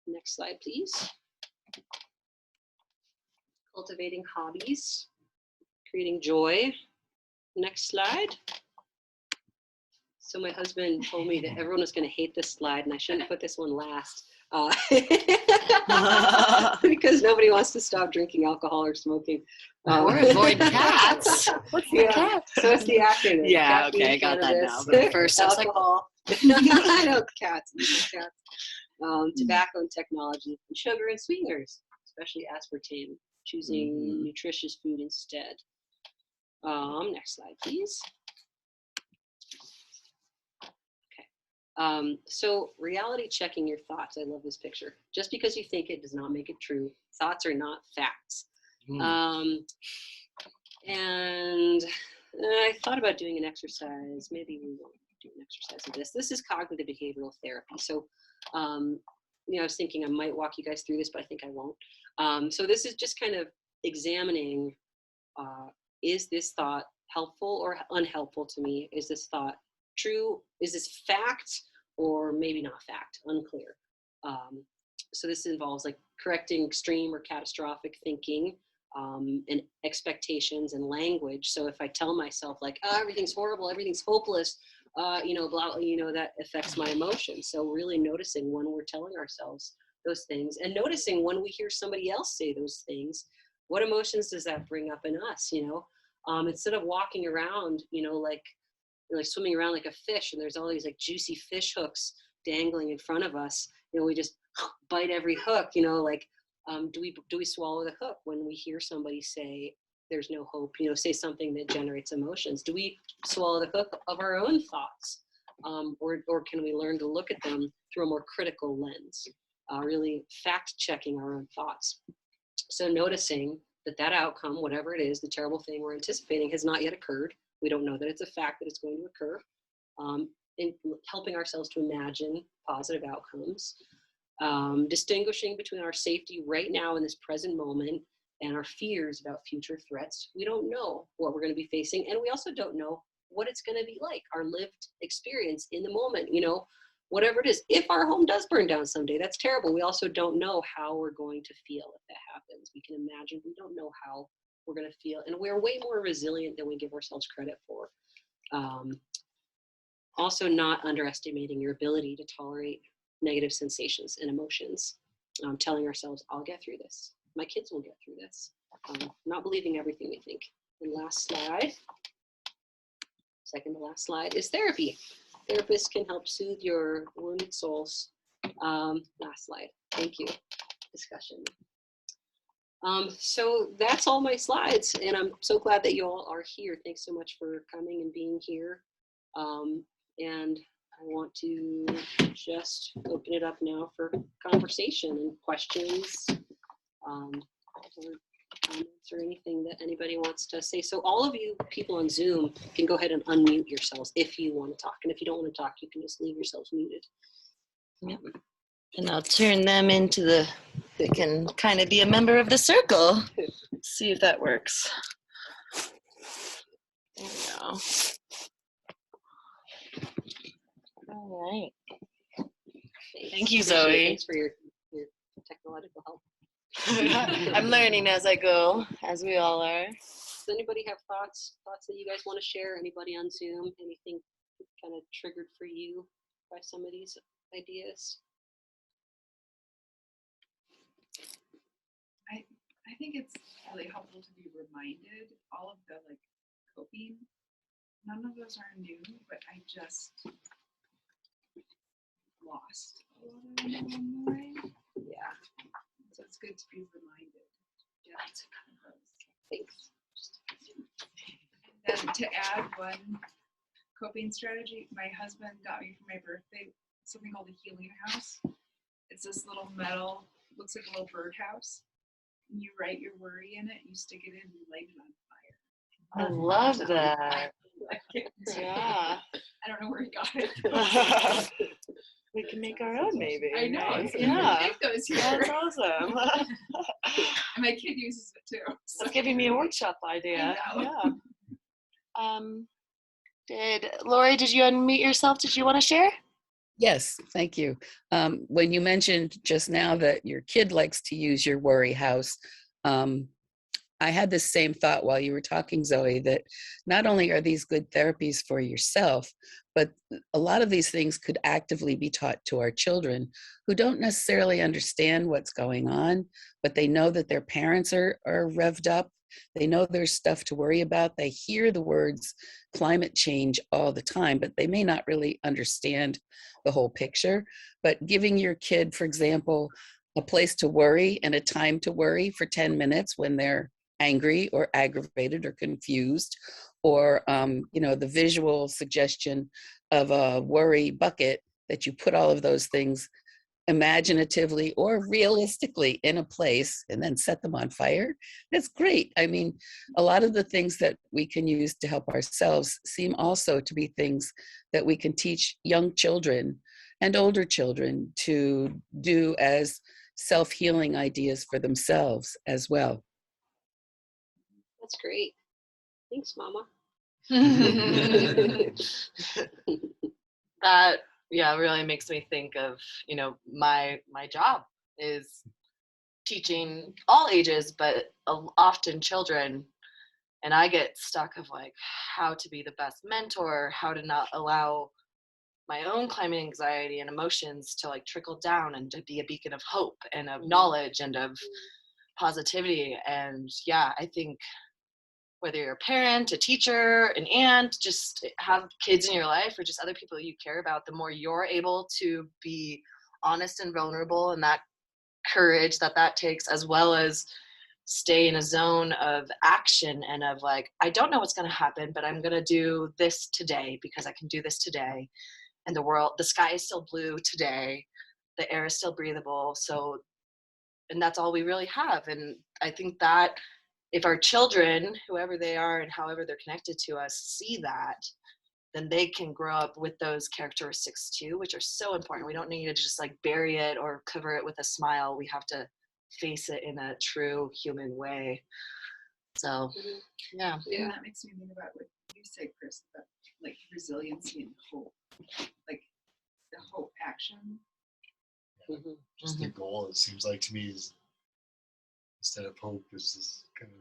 Next slide, please. Cultivating hobbies, creating joy. Next slide. So my husband told me that everyone was going to hate this slide, and I shouldn't put this one last. Because nobody wants to stop drinking alcohol or smoking. Or avoid cats. What's the cat? So it's the acronym. Yeah, Caffeine, okay, I got that now. cannabis, But at first I was like, alcohol. I know cats. Tobacco and technology, and sugar and sweeteners, especially aspartame. Choosing nutritious food instead. Next slide, please. So reality checking your thoughts. I love this picture. Just because you think it does not make it true. Thoughts are not facts. And I thought about doing an exercise. Maybe we won't do an exercise of this. This is cognitive behavioral therapy. So, you know, I was thinking I might walk you guys through this, but I think I won't. So this is just kind of examining, is this thought helpful or unhelpful to me? Is this thought true? Is this fact or maybe not fact? Unclear. So this involves like correcting extreme or catastrophic thinking, and expectations and language. So if I tell myself like, oh, everything's horrible, everything's hopeless, you know, blah, you know, that affects my emotions. So really noticing when we're telling ourselves those things, and noticing when we hear somebody else say those things, what emotions does that bring up in us, you know? Instead of walking around, you know, like swimming around like a fish, and there's all these like juicy fish hooks dangling in front of us, you know, we just bite every hook, you know, like, do we swallow the hook when we hear somebody say there's no hope, you know, say something that generates emotions? Do we swallow the hook of our own thoughts? Or can we learn to look at them through a more critical lens, really fact checking our own thoughts? So noticing that outcome, whatever it is, the terrible thing we're anticipating, has not yet occurred. We don't know that it's a fact that it's going to occur. And helping ourselves to imagine positive outcomes. Distinguishing between our safety right now in this present moment and our fears about future threats. We don't know what we're going to be facing, and we also don't know what it's going to be like, our lived experience in the moment, you know, whatever it is. If our home does burn down someday, that's terrible. We also don't know how we're going to feel if that happens. We can imagine, we don't know how we're going to feel, and we're way more resilient than we give ourselves credit for. Also, not underestimating your ability to tolerate negative sensations and emotions. Telling ourselves, I'll get through this. My kids will get through this. Not believing everything we think. And last slide, second to last slide, is therapy. Therapists can help soothe your wounded souls. Last slide, thank you. Discussion. So that's all my slides, and I'm so glad that you all are here. Thanks so much for coming and being here. And I want to just open it up now for conversation and questions, or comments, or anything that anybody wants to say. So all of you people on Zoom can go ahead and unmute yourselves if you want to talk. And if you don't want to talk, you can just leave yourselves muted. Yep. And I'll turn them into the, they can kind of be a member of the circle. See if that works. There we go. All right. Thank you, Zoe. Thanks for your technological help. I'm learning as I go, as we all are. Does anybody have thoughts that you guys want to share? Anybody on Zoom? Anything kind of triggered for you by some of these ideas? I think it's really helpful to be reminded all of the like coping. None of those are new, but I just lost a lot of them along the way. Yeah. So it's good to be reminded. Yeah, to kind of those. Thanks. And then to add one coping strategy, my husband got me for my birthday something called a healing house. It's this little metal, looks like a little birdhouse. And you write your worry in it, you stick it in, and you light it on fire. I love that. Yeah. I don't know where he got it. We can make our own, maybe. I know. Right? So Yeah. make those here. That's awesome. And my kid uses it too. So. That's giving me a workshop idea. I know. Yeah. Lori, did you unmute yourself? Did you want to share? Yes, thank you. When you mentioned just now that your kid likes to use your worry house, I had this same thought while you were talking, Zoe, that not only are these good therapies for yourself, but a lot of these things could actively be taught to our children who don't necessarily understand what's going on, but they know that their parents are revved up. They know there's stuff to worry about. They hear the words climate change all the time, but they may not really understand the whole picture. But giving your kid, for example, a place to worry and a time to worry for 10 minutes when they're angry or aggravated or confused, or the visual suggestion of a worry bucket that you put all of those things imaginatively or realistically in a place and then set them on fire. That's great. I mean, a lot of the things that we can use to help ourselves seem also to be things that we can teach young children and older children to do as self-healing ideas for themselves as well. That's great. Thanks, Mama. That really makes me think of, my job is teaching all ages, but often children, and I get stuck of like how to be the best mentor, how to not allow my own climate anxiety and emotions to like trickle down and to be a beacon of hope and of knowledge and of positivity. And I think whether you're a parent, a teacher, an aunt, just have kids in your life or just other people you care about, the more you're able to be honest and vulnerable, and that courage that takes, as well as stay in a zone of action and of like, I don't know what's going to happen, but I'm going to do this today because I can do this today. And the sky is still blue today. The air is still breathable. So, and that's all we really have. And I think that if our children, whoever they are and however they're connected to us, see that, then they can grow up with those characteristics too, which are so important. We don't need to just like bury it or cover it with a smile. We have to face it in a true human way. So yeah. And that makes me think about what you said, Chris, about like resiliency and hope, like the hope action. Just the goal, it seems like to me, is instead of hope is this kind of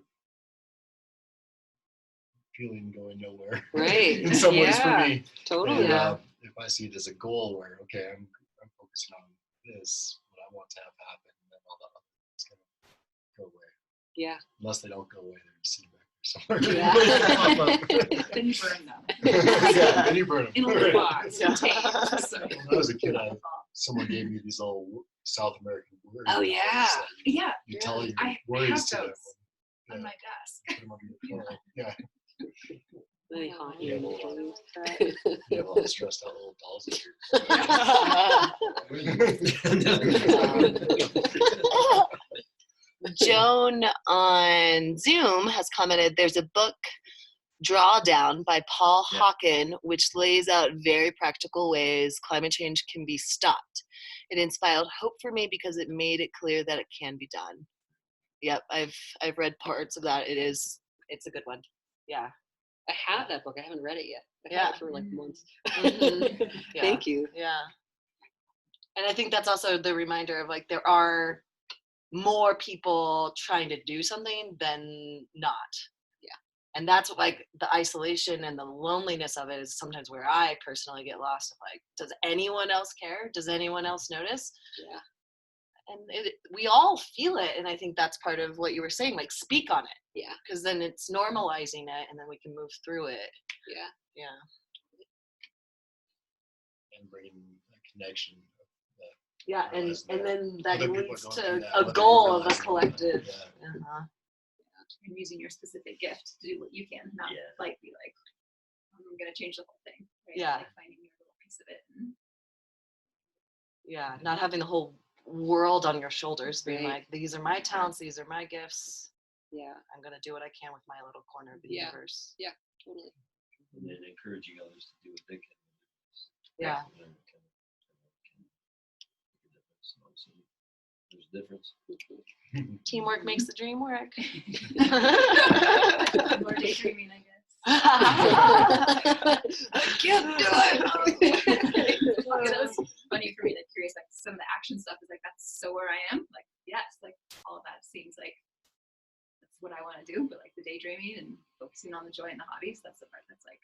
feeling going nowhere. Right. In some ways for Yeah, me. totally. And, if I see it as a goal where, okay, I'm focusing on this, what I want to have happen, and then all the other things kind of go away. Yeah. Unless they don't go away, they're just sitting back there somewhere. Then you burn them. Yeah, then you burn them. In a little box. Yeah. Taped, so. When I was a kid, someone gave me these old South American words. Oh, yeah. Yeah. You tell your I worries have to them. those on my desk. Put them on your pillow. Yeah. They haunt Yeah, you. You have all the stressed out little dolls in here. Joan on Zoom has commented, there's a book, Drawdown by Paul Hawken, which lays out very practical ways climate change can be stopped. It inspired hope for me because it made it clear that it can be done. Yep, I've read parts of that. It's a good one. Yeah. I have that book. I haven't read it yet. I've Yeah. had it for like months. Yeah. Thank you. Yeah. And I think that's also the reminder of like there are more people trying to do something than not. Yeah. And that's like the isolation and the loneliness of it is sometimes where I personally get lost of like, does anyone else care? Does anyone else notice? Yeah. And we all feel it. And I think that's part of what you were saying, like speak on it. Yeah. Because then it's normalizing it and then we can move through it. Yeah. Yeah. And bringing a connection. Yeah, and then that Other people leads don't to do that, a whether you goal of a realize it or not. collective. Yeah. Uh-huh. And using your specific gift to do what you can, not like be like, I'm gonna change the whole thing. Right? Yeah. Like finding your little piece of it. And Yeah, not having the whole world on your shoulders, being Right. like, these are my talents, these are my gifts. Yeah. I'm gonna do what I can with my little corner of the Yeah. universe. Yeah. Totally. And then encouraging others to do what they can. Yeah. There's a difference. Teamwork makes the dream work. more daydreaming, I guess. I can't do it. That was funny for me. Like curious, like some of the action stuff is like that's so where I am. Like yes, like all of that seems like that's what I want to do. But like the daydreaming and focusing on the joy and the hobbies, that's the part that's like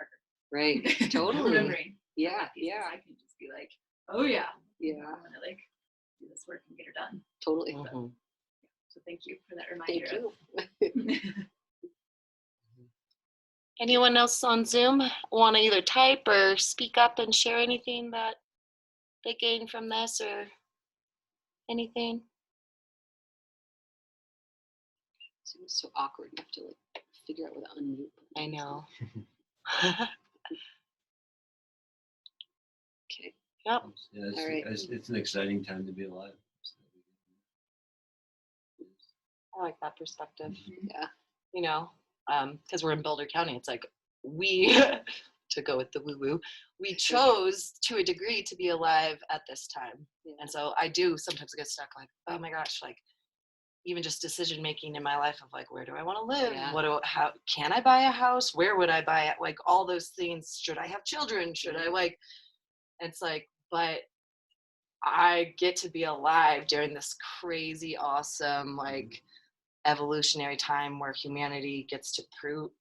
harder. Right. Totally. Remembering. Yeah. Pieces, Yeah. I can just be like, oh yeah, Yeah. I want to like do this work and get her done. Totally. Mhm. So thank you for that Thank reminder. you. Anyone else on Zoom want to either type or speak up and share anything that they gained from this or anything? It's so awkward. You have to like figure out where to unmute. I know. Okay. Yep. Yeah, All right. it's an exciting time to be alive. I like that perspective. Yeah. You know, because we're in Boulder County, it's like we, to go with the woo-woo, we chose to a degree to be alive at this time. Yeah. And so I do sometimes get stuck like, oh my gosh, like even just decision making in my life of like, where do I want to live? Yeah. How can I buy a house? Where would I buy it? Like all those things. Should I have children? Should I like, it's like, but I get to be alive during this crazy, awesome, like evolutionary time where humanity gets to prove,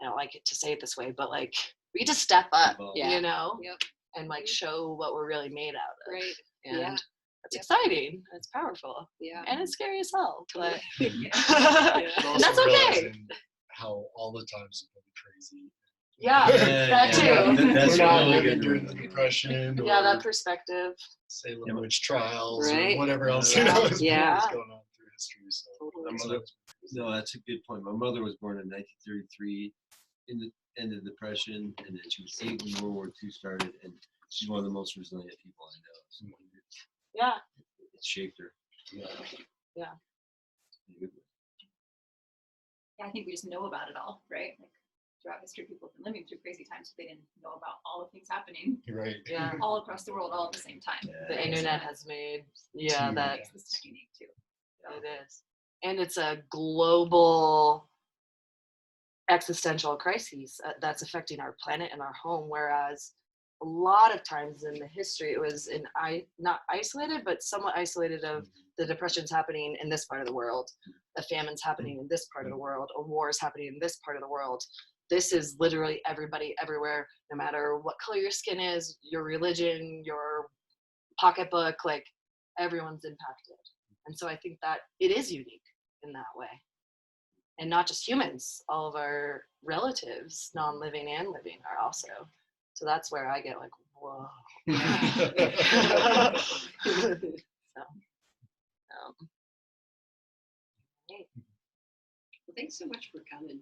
I don't like it to say it this way, but like we get to step up, Yeah. you know, Yep. and like show what we're really made out of. Right. And Yeah. it's exciting. It's powerful. Yeah. And it's scary as hell. But Yeah. But also that's okay. realizing how all the times have been crazy. Yeah, that too. That's We're not really living good. during the Depression Yeah, or that perspective. Salem witch trials Right. or whatever else Yeah. is Yeah. going on through history. So Totally. My mother, no, that's a good point. My mother was born in 1933 in the end of the Depression, and then she was 8 when World War II started, and she's one of the most resilient people I know. So Yeah. it shaped her. yeah. Yeah. In a good way. Yeah, I think we just know about it all, right? Like throughout history, people have been living through crazy times, but they didn't know about all the things happening You're right. Yeah. all across the world all at the same time. Yeah. The right? internet has made, yeah, Too. that, Makes this unique too. It is. And it's a global existential crisis that's affecting our planet and our home, whereas a lot of times in the history it was not isolated, but somewhat isolated of the depressions happening in this part of the world, the famines happening in this part of the world, or wars happening in this part of the world. This is literally everybody everywhere, no matter what color your skin is, your religion, your pocketbook, like everyone's impacted. And so I think that it is unique in that way. And not just humans, all of our relatives, non-living and living, are also. So that's where I get like, whoa. So, Well, thanks so much for coming.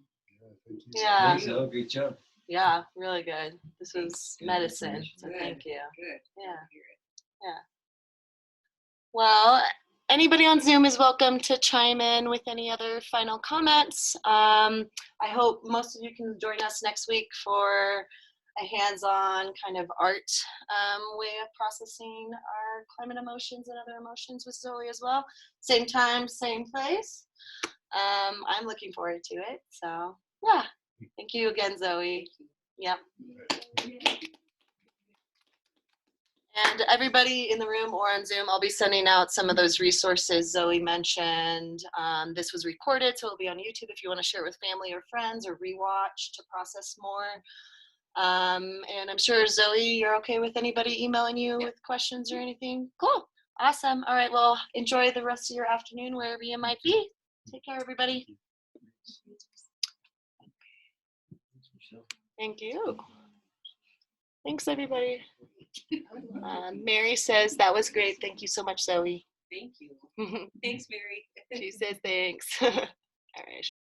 yeah, Thanks, Zoe. Great job. yeah, really good. This was medicine, so Good. thank you. Good. Yeah. Hear it. Yeah. Well, anybody on Zoom is welcome to chime in with any other final comments. I hope most of you can join us next week for a hands-on kind of art way of processing our climate emotions and other emotions with Zoe as well. Same time, same place. I'm looking forward to it. So yeah, thank you again, Zoe. Yep. And everybody in the room or on Zoom, I'll be sending out some of those resources Zoe mentioned. This was recorded, so it'll be on YouTube if you want to share it with family or friends or rewatch to process more. And I'm sure, Zoe, you're okay with anybody emailing you with questions or anything? Cool. Awesome. All right. Well, enjoy the rest of your afternoon wherever you might be. Take care, everybody. Thank you. Thanks, everybody. Mary says that was great. Thank you so much, Zoe. Thank you. Thanks, Mary. She says thanks. All right.